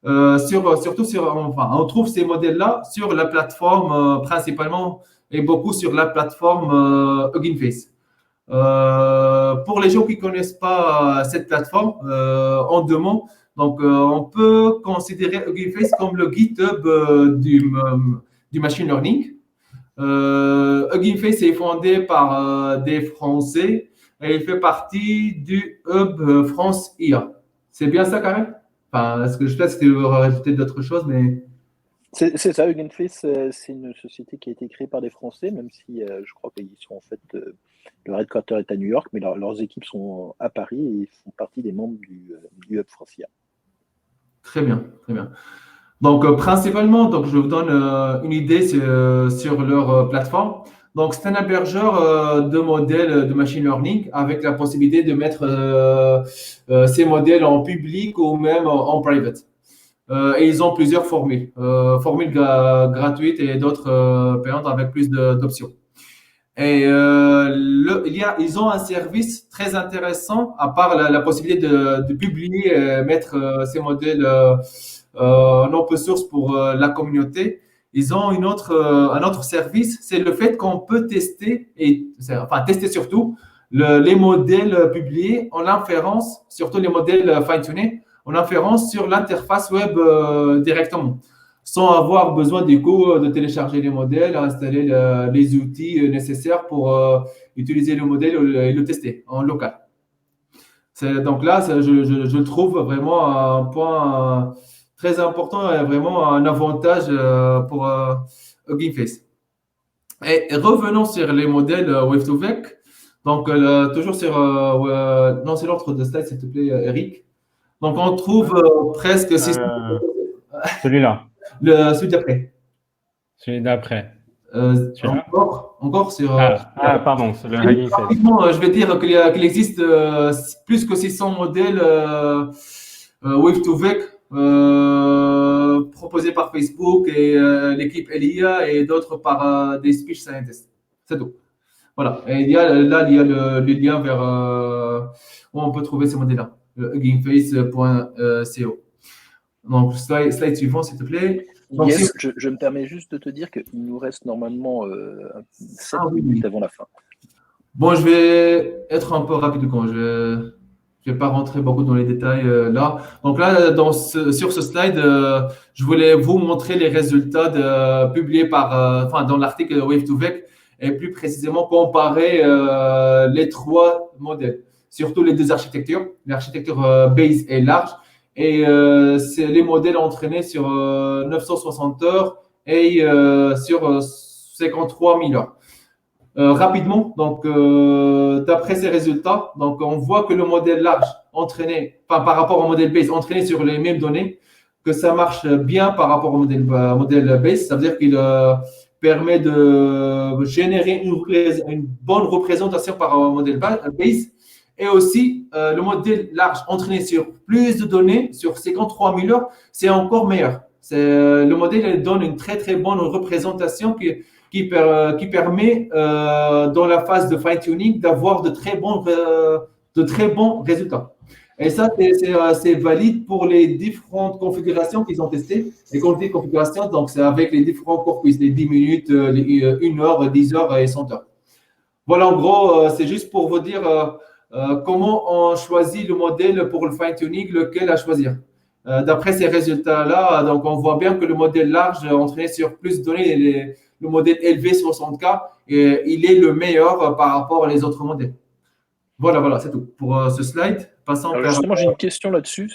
On trouve ces modèles-là sur la plateforme principalement et beaucoup sur la plateforme Hugging Face. Pour les gens qui ne connaissent pas cette plateforme, en 2 mots, donc on peut considérer Hugging Face comme le GitHub du machine learning. Hugging Face est fondé par des Français et il fait partie du Hub France IA. C'est bien ça, Karim? Est-ce que je pense qu'il y aurait peut-être d'autres choses, mais… C'est ça, Hugging Face, c'est une société qui a été créée par des Français, même si je crois qu'ils sont en fait… leur headquarter est à New York, mais leurs équipes sont à Paris et ils font partie des membres du Hub France IA. Très bien, très bien. Donc, principalement, je vous donne une idée sur leur plateforme. Donc, c'est un hébergeur de modèles de machine learning avec la possibilité de mettre ces modèles en public ou même en private. Et ils ont plusieurs formules, formules gratuites et d'autres payantes avec plus d'options. Et ils ont un service très intéressant, à part la possibilité de publier et mettre ces modèles en open source pour la communauté. Ils ont un autre service, c'est le fait qu'on peut tester, tester surtout les modèles publiés en inférence, surtout les modèles fine-tunés, en inférence sur l'interface web directement, sans avoir besoin du coup de télécharger les modèles, installer les outils nécessaires pour utiliser le modèle et le tester en local. Donc là, je trouve vraiment un point très important et vraiment un avantage pour Hugging Face. Et revenons sur les modèles Wave2Vec. Donc, toujours sur… non, c'est l'autre de slide, s'il te plaît, Eric. Donc, on trouve presque… Celui-là. Celui d'après. Celui d'après. Encore sur… pardon, c'est le Hugging Face. Je vais dire qu'il existe plus que 600 modèles Wave2Vec proposés par Facebook et l'équipe LIA et d'autres par des speech scientists. C'est tout. Voilà. Et il y a le lien vers où on peut trouver ces modèles-là, huggingface.co. Donc, slide suivant, s'il te plaît. Donc, yes, je me permets juste de te dire qu'il nous reste normalement 7 minutes avant la fin. Bon, je vais être un peu rapide quand je vais pas rentrer beaucoup dans les détails là. Donc là, sur ce slide, je voulais vous montrer les résultats publiés dans l'article Wave2Vec et plus précisément comparer les 3 modèles, surtout les 2 architectures, l'architecture base et large. Et c'est les modèles entraînés sur 960 heures et sur 53 000 heures. Rapidement, donc d'après ces résultats, donc on voit que le modèle large entraîné, par rapport au modèle base entraîné sur les mêmes données, que ça marche bien par rapport au modèle base. Ça veut dire qu'il permet de générer une bonne représentation par un modèle base. Et aussi, le modèle large entraîné sur plus de données, sur 53 000 heures, c'est encore meilleur. Le modèle donne une très, très bonne représentation qui permet, dans la phase de fine-tuning, d'avoir de très bons résultats. Et ça, c'est valide pour les différentes configurations qu'ils ont testées. Les configurations, donc c'est avec les différents corpus, les 10 minutes, les 1 heure, 10 heures et 100 heures. Voilà, en gros, c'est juste pour vous dire comment on choisit le modèle pour le fine-tuning, lequel à choisir. D'après ces résultats-là, donc on voit bien que le modèle large entraîné sur plus de données, le modèle élevé 60K, il est le meilleur par rapport aux autres modèles. Voilà, c'est tout pour ce slide. Passons Alors justement, j'ai une question là-dessus,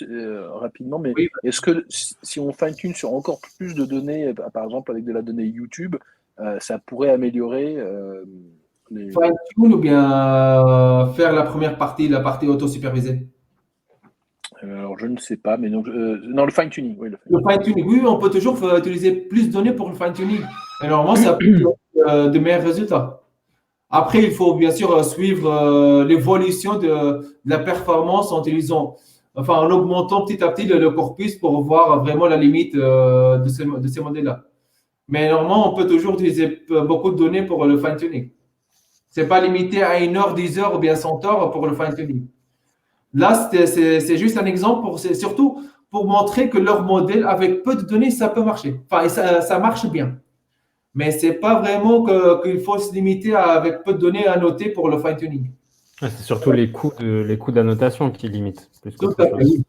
rapidement, mais Oui. est-ce que si on fine-tune sur encore plus de données, par exemple avec de la donnée YouTube, ça pourrait améliorer les… Fine-tune ou bien faire la première partie, la partie auto-supervisée? Alors je ne sais pas, mais donc, non, le fine-tuning, oui. Le fine-tuning, oui, on peut toujours utiliser plus de données pour le fine-tuning. Et normalement, ça peut donner de meilleurs résultats. Après, il faut bien sûr suivre l'évolution de la performance en augmentant petit à petit le corpus pour voir vraiment la limite de ces modèles-là. Mais normalement, on peut toujours utiliser beaucoup de données pour le fine-tuning. Ce n'est pas limité à 1 heure, 10 heures ou bien 100 heures pour le fine-tuning. Là, c'est juste un exemple, surtout pour montrer que leur modèle, avec peu de données, ça peut marcher. Enfin, ça marche bien. Mais ce n'est pas vraiment qu'il faut se limiter avec peu de données à noter pour le fine-tuning. C'est surtout les coûts d'annotation qui limitent. Tout à fait, oui.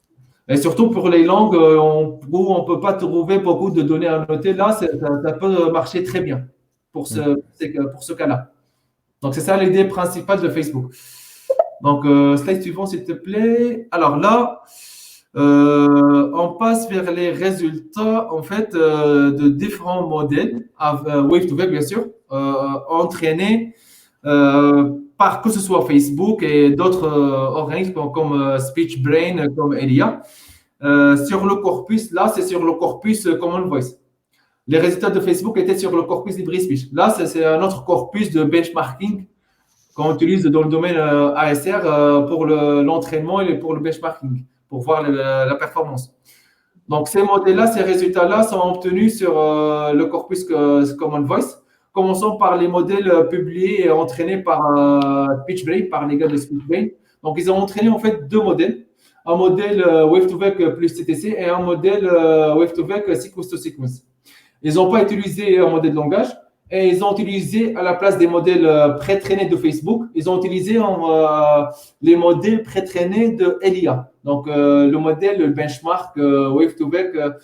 Et surtout pour les langues où on ne peut pas trouver beaucoup de données à noter, là, ça peut marcher très bien pour ce cas-là. Donc, c'est ça l'idée principale de Facebook. Donc, slide suivant, s'il te plaît. Alors là, on passe vers les résultats en fait de différents modèles, Wave2Vec bien sûr, entraînés par que ce soit Facebook et d'autres organismes comme SpeechBrain, comme Elia. Sur le corpus, là c'est sur le corpus Common Voice. Les résultats de Facebook étaient sur le corpus LibriSpeech. Là, c'est un autre corpus de benchmarking qu'on utilise dans le domaine ASR pour l'entraînement et pour le benchmarking, pour voir la performance. Donc, ces modèles-là, ces résultats-là sont obtenus sur le corpus Common Voice. Commençons par les modèles publiés et entraînés par SpeechBrain, par les gars de SpeechBrain. Donc, ils ont entraîné en fait 2 modèles. Un modèle Wave2Vec plus CTC et un modèle Wave2Vec sequence to sequence. Ils n'ont pas utilisé un modèle de langage et ils ont utilisé à la place des modèles pré-traînés de Facebook, ils ont utilisé les modèles pré-traînés de Elia. Donc, le modèle, le benchmark Wave2Vec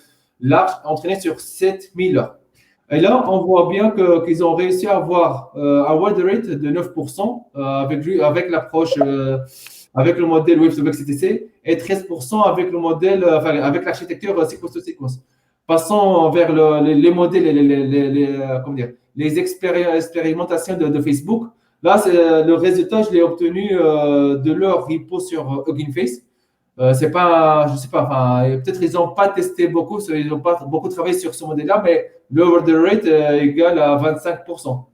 large entraîné sur 7000 heures. Et là, on voit bien qu'ils ont réussi à avoir un word rate de 9% avec l'approche, avec le modèle Wave2Vec CTC et 13% avec le modèle, avec l'architecture sequence to sequence. Passons vers les modèles et les expérimentations de Facebook. Là, le résultat, je l'ai obtenu de leur repo sur Hugging Face. C'est pas, je sais pas, peut-être ils n'ont pas testé beaucoup, ils n'ont pas beaucoup travaillé sur ce modèle-là, mais le word rate est égal à 25%.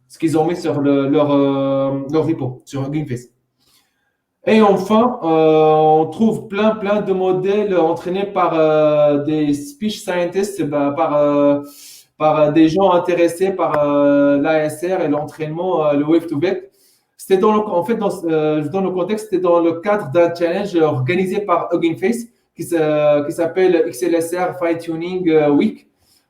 Ce qu'ils ont mis sur leur repo, sur Hugging Face. Et enfin, on trouve plein de modèles entraînés par des speech scientists, par des gens intéressés par l'ASR et l'entraînement, le Wave2Vec. C'était dans le contexte, c'était dans le cadre d'un challenge organisé par Hugging Face qui s'appelle XLSR Fine Tuning Week.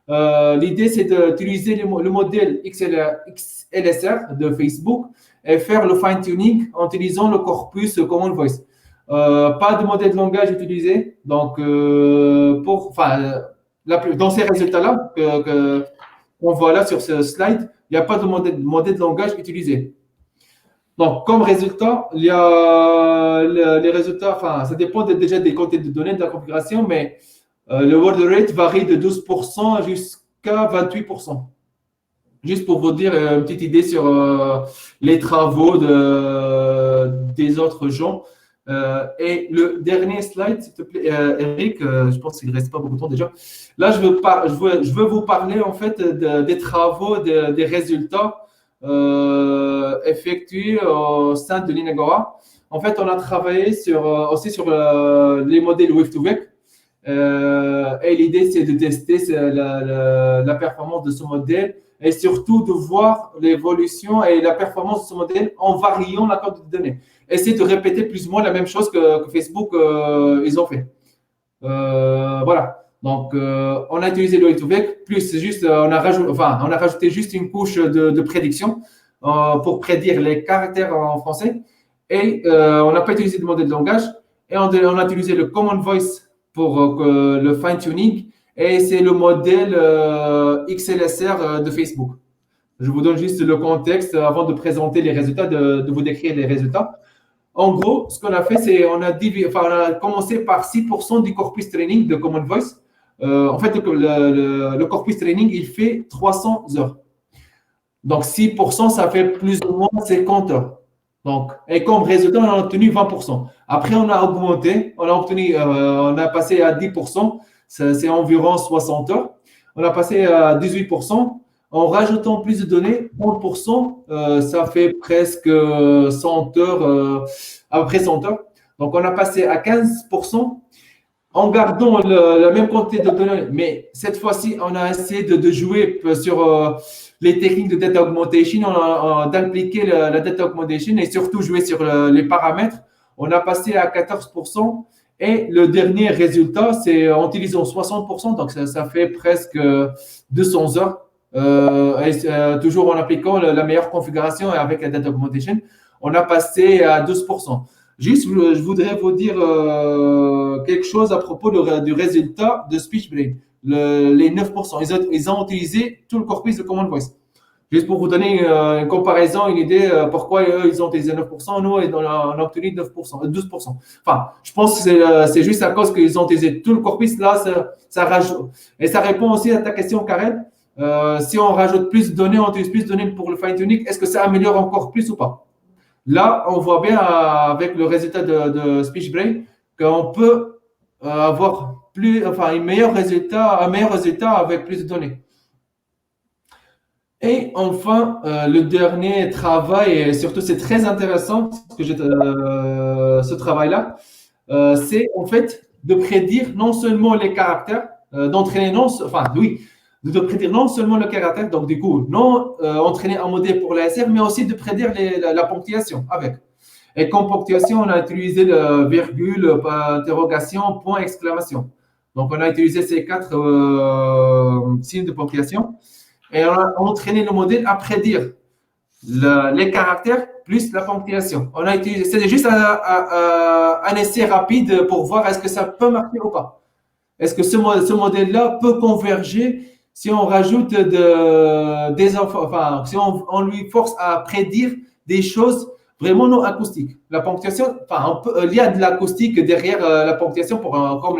L'idée, c'est d'utiliser le modèle XLSR de Facebook et faire le fine-tuning en utilisant le corpus Common Voice. Pas de modèle de langage utilisé. Donc, dans ces résultats-là qu'on voit là sur ce slide, il n'y a pas de modèle de langage utilisé. Donc, comme résultat, il y a les résultats, ça dépend déjà des quantités de données de la configuration, mais le word rate varie de 12% jusqu'à 28%. Juste pour vous dire une petite idée sur les travaux des autres gens Et le dernier slide, s'il te plaît, Eric, je pense qu'il ne reste pas beaucoup de temps déjà. Là, je veux vous parler en fait des travaux, des résultats effectués au sein de l'Inagora. En fait, on a travaillé aussi sur les modèles Wave2Vec. Et l'idée, c'est de tester la performance de ce modèle et surtout de voir l'évolution et la performance de ce modèle en variant la quantité de données. Essayer de répéter plus ou moins la même chose que Facebook, ils ont fait. Voilà. Donc, on a utilisé le Wave2Vec, plus juste, on a rajouté juste une couche de prédiction pour prédire les caractères en français. Et on n'a pas utilisé de modèle de langage. Et on a utilisé le Common Voice pour le fine-tuning. Et c'est le modèle XLSR de Facebook. Je vous donne juste le contexte avant de présenter les résultats, de vous décrire les résultats. En gros, ce qu'on a fait, c'est on a commencé par 6% du corpus training de Common Voice. En fait, le corpus training, il fait 300 heures. Donc, 6%, ça fait plus ou moins 50 heures. Donc, et comme résultat, on a obtenu 20%. Après, on a augmenté, on a passé à 10%, c'est environ 60 heures. On a passé à 18%. En rajoutant plus de données, 30%, ça fait presque 100 heures, à peu près 100 heures. Donc, on a passé à 15% en gardant la même quantité de données. Mais cette fois-ci, on a essayé de jouer sur les techniques de data augmentation, d'impliquer la data augmentation et surtout jouer sur les paramètres. On a passé à 14%. Et le dernier résultat, c'est en utilisant 60%, donc ça fait presque 200 heures. Toujours en appliquant la meilleure configuration et avec la data augmentation, on a passé à 12%. Juste, je voudrais vous dire quelque chose à propos du résultat de SpeechBrain. Les 9%, ils ont utilisé tout le corpus de Common Voice. Juste pour vous donner une comparaison, une idée pourquoi eux, ils ont utilisé 9%, nous, on a obtenu 12%. Enfin, je pense que c'est juste à cause qu'ils ont utilisé tout le corpus. Là, ça rajoute. Et ça répond aussi à ta question, Karen. Si on rajoute plus de données, on utilise plus de données pour le fine-tuning, est-ce que ça améliore encore plus ou pas? Là, on voit bien avec le résultat de SpeechBrain qu'on peut avoir un meilleur résultat avec plus de données. Et enfin, le dernier travail, et surtout c'est très intéressant ce travail-là, c'est en fait de prédire non seulement les caractères, de prédire non seulement le caractère, donc du coup, entraîner un modèle pour l'ASR, mais aussi de prédire la ponctuation avec. Et comme ponctuation, on a utilisé le virgule, interrogation, point, exclamation. Donc, on a utilisé ces 4 signes de ponctuation et on a entraîné le modèle à prédire les caractères plus la ponctuation. C'est juste un essai rapide pour voir est-ce que ça peut marcher ou pas. Est-ce que ce modèle-là peut converger si on rajoute si on lui force à prédire des choses vraiment non acoustiques. La ponctuation, il y a de l'acoustique derrière la ponctuation comme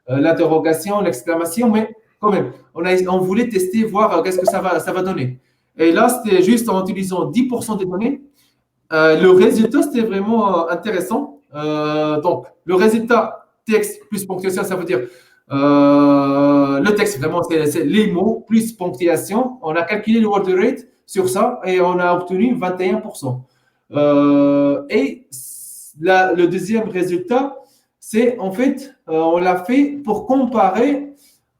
l'interrogation, l'exclamation, mais quand même, on voulait tester, voir qu'est-ce que ça va donner. Et là, c'était juste en utilisant 10% des données. Le résultat, c'était vraiment intéressant. Donc, le résultat texte plus ponctuation, ça veut dire le texte, vraiment, c'est les mots plus ponctuation. On a calculé le word rate sur ça et on a obtenu 21%. Et le deuxième résultat, c'est en fait, on l'a fait pour comparer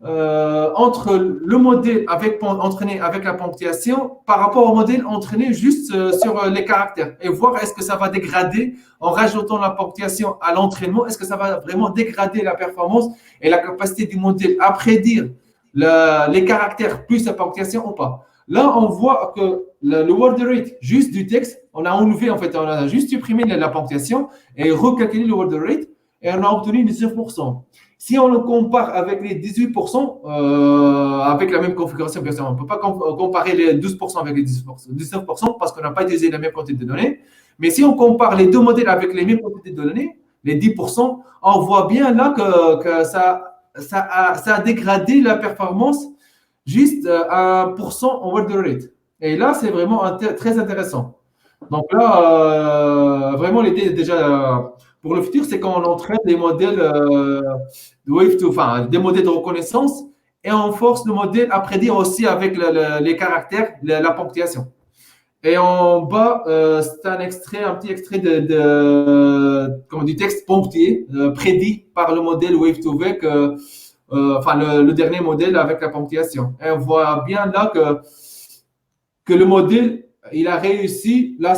entre le modèle entraîné avec la ponctuation par rapport au modèle entraîné juste sur les caractères et voir est-ce que ça va dégrader en rajoutant la ponctuation à l'entraînement, est-ce que ça va vraiment dégrader la performance et la capacité du modèle à prédire les caractères plus la ponctuation ou pas. Là, on voit que le word rate juste du texte, on a enlevé, en fait, on a juste supprimé la ponctuation et recalculé le word rate et on a obtenu 19%. Si on le compare avec les 18%, avec la même configuration, bien sûr, on ne peut pas comparer les 12% avec les 19% parce qu'on n'a pas utilisé la même quantité de données. Mais si on compare les deux modèles avec les mêmes quantités de données, les 10%, on voit bien là que ça a dégradé la performance juste à 1% en word rate. Et là, c'est vraiment très intéressant. Donc là, vraiment, l'idée déjà pour le futur, c'est qu'on entraîne des modèles de wave to, enfin, des modèles de reconnaissance et on force le modèle à prédire aussi avec les caractères, la ponctuation. Et en bas, c'est un petit extrait du texte ponctué, prédit par le modèle Wave2Vec, enfin le dernier modèle avec la ponctuation. Et on voit bien là que le modèle, il a réussi là,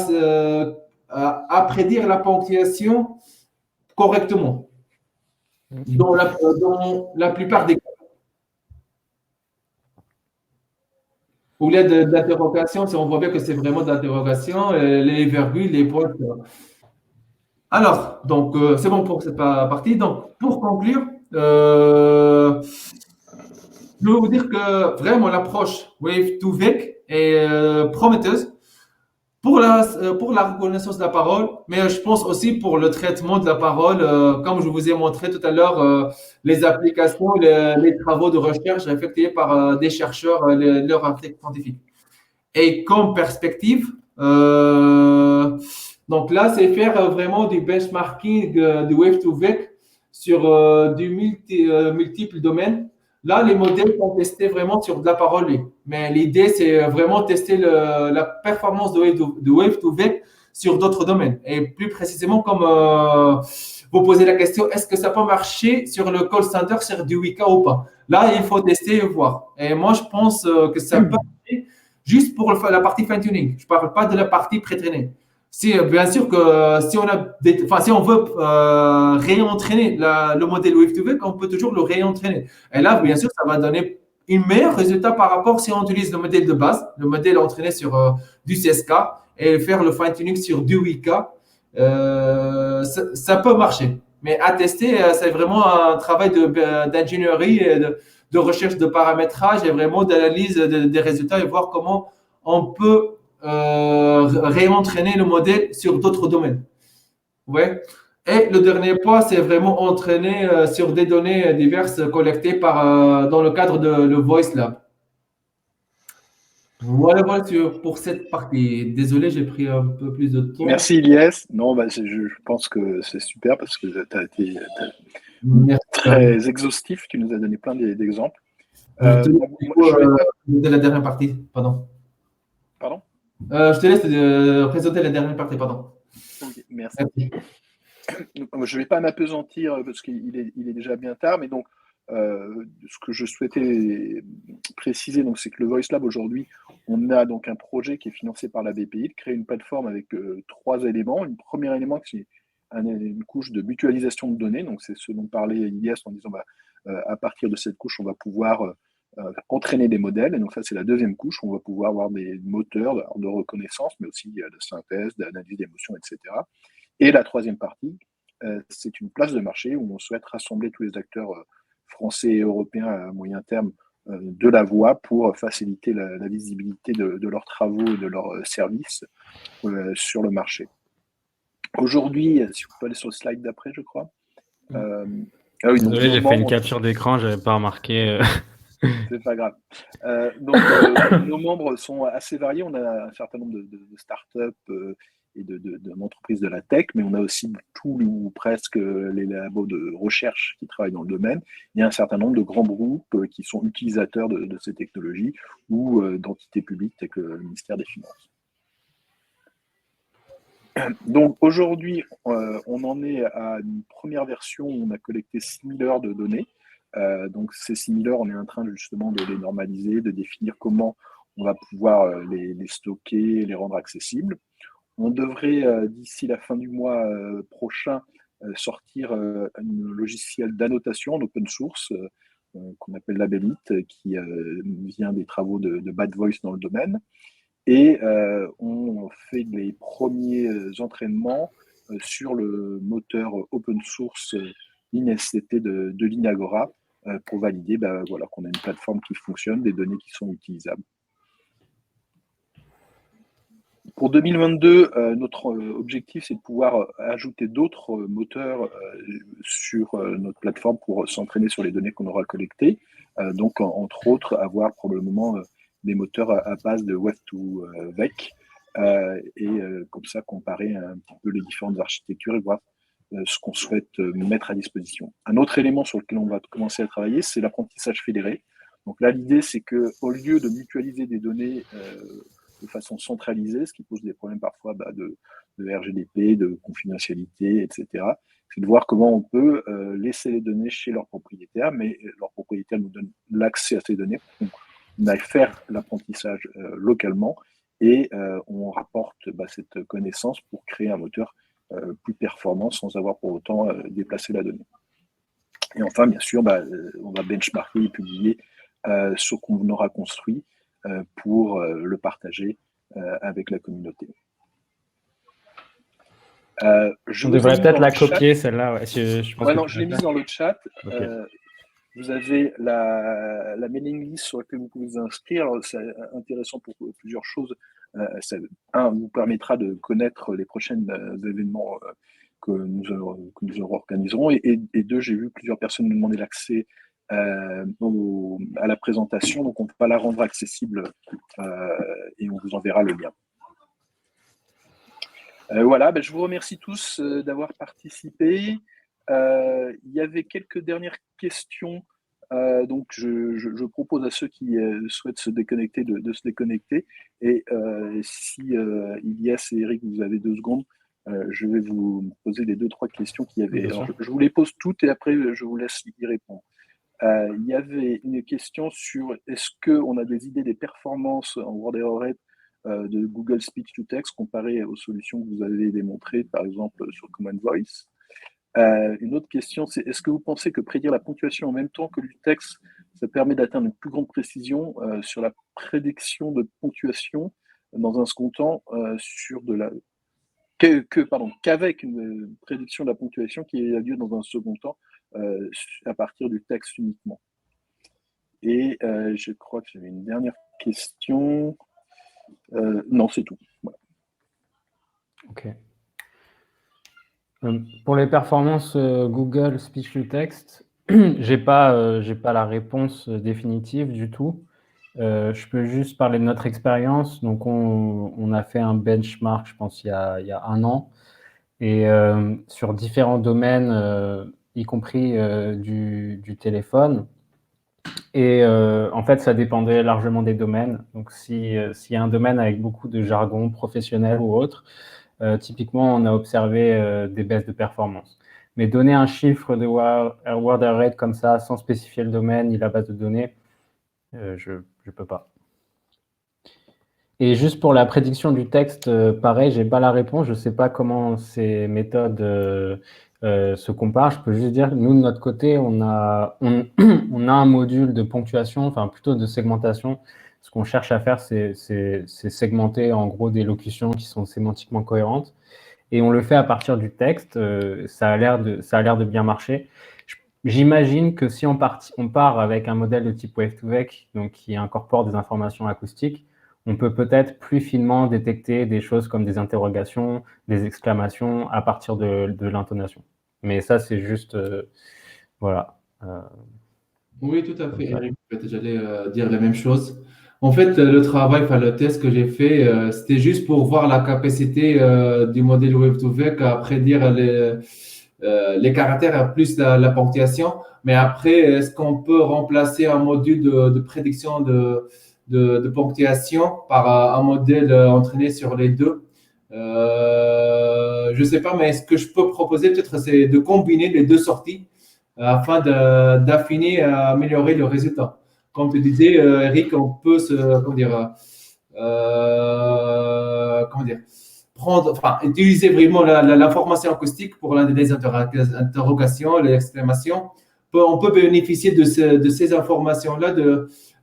à prédire la ponctuation correctement dans la plupart des cas. Ou l'aide d'interrogation, si on voit bien que c'est vraiment d'interrogation, les virgules, les points. Alors, donc, c'est bon pour cette partie. Donc, pour conclure, je veux vous dire que vraiment l'approche Wave2Vec est prometteuse pour la reconnaissance de la parole, mais je pense aussi pour le traitement de la parole, comme je vous ai montré tout à l'heure, les applications, les travaux de recherche effectués par des chercheurs, leurs articles scientifiques. Et comme perspective, donc là, c'est faire vraiment du benchmarking de Wave2Vec sur multiples domaines. Là, les modèles sont testés vraiment sur de la parole, mais l'idée, c'est vraiment tester la performance de Wave2Vec sur d'autres domaines. Et plus précisément, comme vous posez la question, est-ce que ça peut marcher sur le call center, sur du Wika ou pas? Là, il faut tester et voir. Et moi, je pense que ça peut marcher juste pour la partie fine-tuning. Je ne parle pas de la partie pré-trainée. Bien sûr que si on veut réentraîner le modèle Wave2Vec, on peut toujours le réentraîner. Et là, bien sûr, ça va donner un meilleur résultat par rapport si on utilise le modèle de base, le modèle entraîné sur du CSK et faire le fine-tuning sur du Wika. Ça peut marcher. Mais à tester, c'est vraiment un travail d'ingénierie et de recherche de paramétrage et vraiment d'analyse des résultats et voir comment on peut réentraîner le modèle sur d'autres domaines. Ouais. Et le dernier point, c'est vraiment entraîner sur des données diverses collectées dans le cadre de le Voice Lab. Voilà pour cette partie. Désolé, j'ai pris un peu plus de temps. Merci Ilyes. Non, je pense que c'est super parce que tu as été très exhaustif. Tu nous as donné plein d'exemples. Je vais la dernière partie, pardon. Pardon? Je te laisse présenter la dernière partie, pardon. Okay, merci. Je ne vais pas m'apesantir parce qu'il est déjà bien tard, mais donc ce que je souhaitais préciser, donc, c'est que le Voice Lab aujourd'hui, on a donc un projet qui est financé par la BPI de créer une plateforme avec 3 éléments. Le premier élément, c'est une couche de mutualisation de données. Donc c'est ce dont parlait Ilyes en disant à partir de cette couche, on va pouvoir entraîner des modèles. Et donc ça, c'est la deuxième couche. On va pouvoir avoir des moteurs de reconnaissance, mais aussi de synthèse, d'analyse d'émotions, etc. Et la troisième partie, c'est une place de marché où on souhaite rassembler tous les acteurs français et européens à moyen terme de la voix pour faciliter la visibilité de leurs travaux et de leurs services sur le marché. Aujourd'hui, si vous pouvez aller sur le slide d'après, je crois. Oui, désolé, j'ai fait une capture d'écran, je n'avais pas remarqué. C'est pas grave. Donc, nos membres sont assez variés. On a un certain nombre de startups et d'entreprises de la tech, mais on a aussi tout ou presque les labos de recherche qui travaillent dans le domaine. Il y a un certain nombre de grands groupes qui sont utilisateurs de ces technologies ou d'entités publiques telles que le ministère des Finances. Donc aujourd'hui, on en est à une première version où on a collecté 6000 heures de données. Donc ces 6000 heures, on est en train justement de les normaliser, de définir comment on va pouvoir les stocker, les rendre accessibles. On devrait, d'ici la fin du mois prochain, sortir un logiciel d'annotation en open source qu'on appelle Labelite, qui vient des travaux de Bad Voice dans le domaine. Et on fait les premiers entraînements sur le moteur open source InSCT de l'Inagora pour valider voilà, qu'on a une plateforme qui fonctionne, des données qui sont utilisables. Pour 2022, notre objectif, c'est de pouvoir ajouter d'autres moteurs sur notre plateforme pour s'entraîner sur les données qu'on aura collectées. Donc, entre autres, avoir probablement des moteurs à base de Wave2Vec comme ça comparer un petit peu les différentes architectures et voir ce qu'on souhaite mettre à disposition. Un autre élément sur lequel on va commencer à travailler, c'est l'apprentissage fédéré. Donc là, l'idée, c'est qu'au lieu de mutualiser des données de façon centralisée, ce qui pose des problèmes parfois de RGDP, de confidentialité, etc., c'est de voir comment on peut laisser les données chez leurs propriétaires, mais leurs propriétaires nous donnent l'accès à ces données pour qu'on aille faire l'apprentissage localement et on rapporte cette connaissance pour créer un moteur plus performant sans avoir pour autant déplacé la donnée. Et enfin, bien sûr, on va benchmarker et publier ce qu'on aura construit pour le partager avec la communauté. On devrait peut-être la copier, celle-là. Ouais. Je l'ai mise dans le chat. Okay. Vous avez la mailing list sur laquelle vous pouvez vous inscrire. C'est intéressant pour plusieurs choses. Un, vous permettra de connaître les prochains événements que nous organiserons. Et deux, j'ai vu plusieurs personnes nous demander l'accès à la présentation. Donc, on va la rendre accessible et on vous enverra le lien. Voilà, je vous remercie tous d'avoir participé. Il y avait quelques dernières questions, donc je propose à ceux qui souhaitent se déconnecter de se déconnecter. Et si Ilyes et Eric, vous avez 2 secondes, je vais vous poser les 2-3 questions qu'il y avait. Alors, je vous les pose toutes et après je vous laisse y répondre. Il y avait une question sur est-ce qu'on a des idées des performances en Word Error Rate de Google Speech to Text comparé aux solutions que vous avez démontrées, par exemple sur Common Voice. Une autre question, c'est est-ce que vous pensez que prédire la ponctuation en même temps que le texte, ça permet d'atteindre une plus grande précision sur la prédiction de ponctuation dans un second temps sur de la qu'avec une prédiction de la ponctuation qui a lieu dans un second temps à partir du texte uniquement. Et je crois que j'avais une dernière question. Non, c'est tout. Voilà. Ok. Pour les performances Google Speech to Text, j'ai pas la réponse définitive du tout. Je peux juste parler de notre expérience. Donc, on a fait un benchmark, je pense, il y a 1 an, et sur différents domaines, y compris du téléphone. Et en fait, ça dépendait largement des domaines. Donc, s'il y a un domaine avec beaucoup de jargon professionnel ou autre, typiquement, on a observé des baisses de performance. Mais donner un chiffre de word error rate comme ça, sans spécifier le domaine ni la base de données, je ne peux pas. Et juste pour la prédiction du texte, pareil, je n'ai pas la réponse. Je ne sais pas comment ces méthodes se comparent. Je peux juste dire que nous, de notre côté, on a un module de ponctuation, enfin plutôt de segmentation. Ce qu'on cherche à faire, c'est segmenter en gros des locutions qui sont sémantiquement cohérentes. Et on le fait à partir du texte. Ça a l'air de bien marcher. J'imagine que si on part avec un modèle de type Wave2Vec, donc qui incorpore des informations acoustiques, on peut peut-être plus finement détecter des choses comme des interrogations, des exclamations à partir de l'intonation. Mais ça, c'est juste... voilà. Oui, tout à fait, Eric. J'allais dire la même chose. En fait, le test que j'ai fait, c'était juste pour voir la capacité du modèle Wave2Vec à prédire les caractères plus la ponctuation. Mais après, est-ce qu'on peut remplacer un module de prédiction de ponctuation par un modèle entraîné sur les deux? Je ne sais pas, mais ce que je peux proposer peut-être, c'est de combiner les 2 sorties afin d'affiner, améliorer le résultat. Comme tu disais, Eric, on peut utiliser vraiment l'information acoustique pour les interrogations, les exclamations. On peut bénéficier de ces informations-là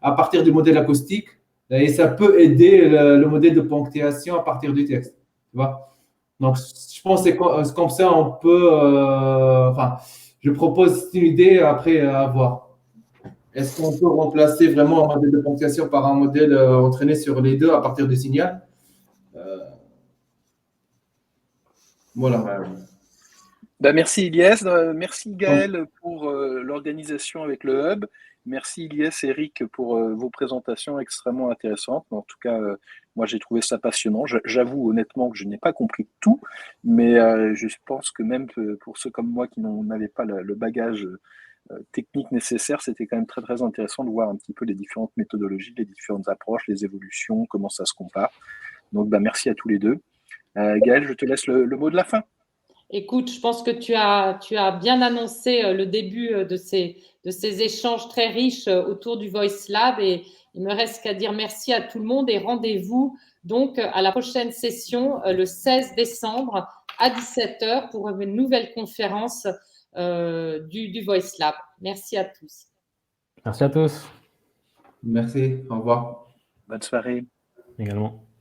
à partir du modèle acoustique et ça peut aider le modèle de ponctuation à partir du texte. Tu vois? Donc, je pense que c'est comme ça, on peut... je propose une idée après à voir. Est-ce qu'on peut remplacer vraiment un modèle de ponctuation par un modèle entraîné sur les 2 à partir du signal? Voilà. Merci Ilyes, merci Gaël pour l'organisation avec le Hub. Merci Ilyes et Eric pour vos présentations extrêmement intéressantes. En tout cas, Moi, j'ai trouvé ça passionnant. J'avoue honnêtement que je n'ai pas compris tout, mais je pense que même pour ceux comme moi qui n'avaient pas le bagage technique nécessaire, c'était quand même très, très intéressant de voir un petit peu les différentes méthodologies, les différentes approches, les évolutions, comment ça se compare. Donc, merci à tous les deux. Gaëlle, je te laisse le mot de la fin. Écoute, je pense que tu as bien annoncé le début de ces échanges très riches autour du Voice Lab et il me reste qu'à dire merci à tout le monde et rendez-vous donc à la prochaine session le 16 décembre à 17h pour une nouvelle conférence du Voice Lab. Merci à tous. Merci à tous. Merci, au revoir. Bonne soirée. Également.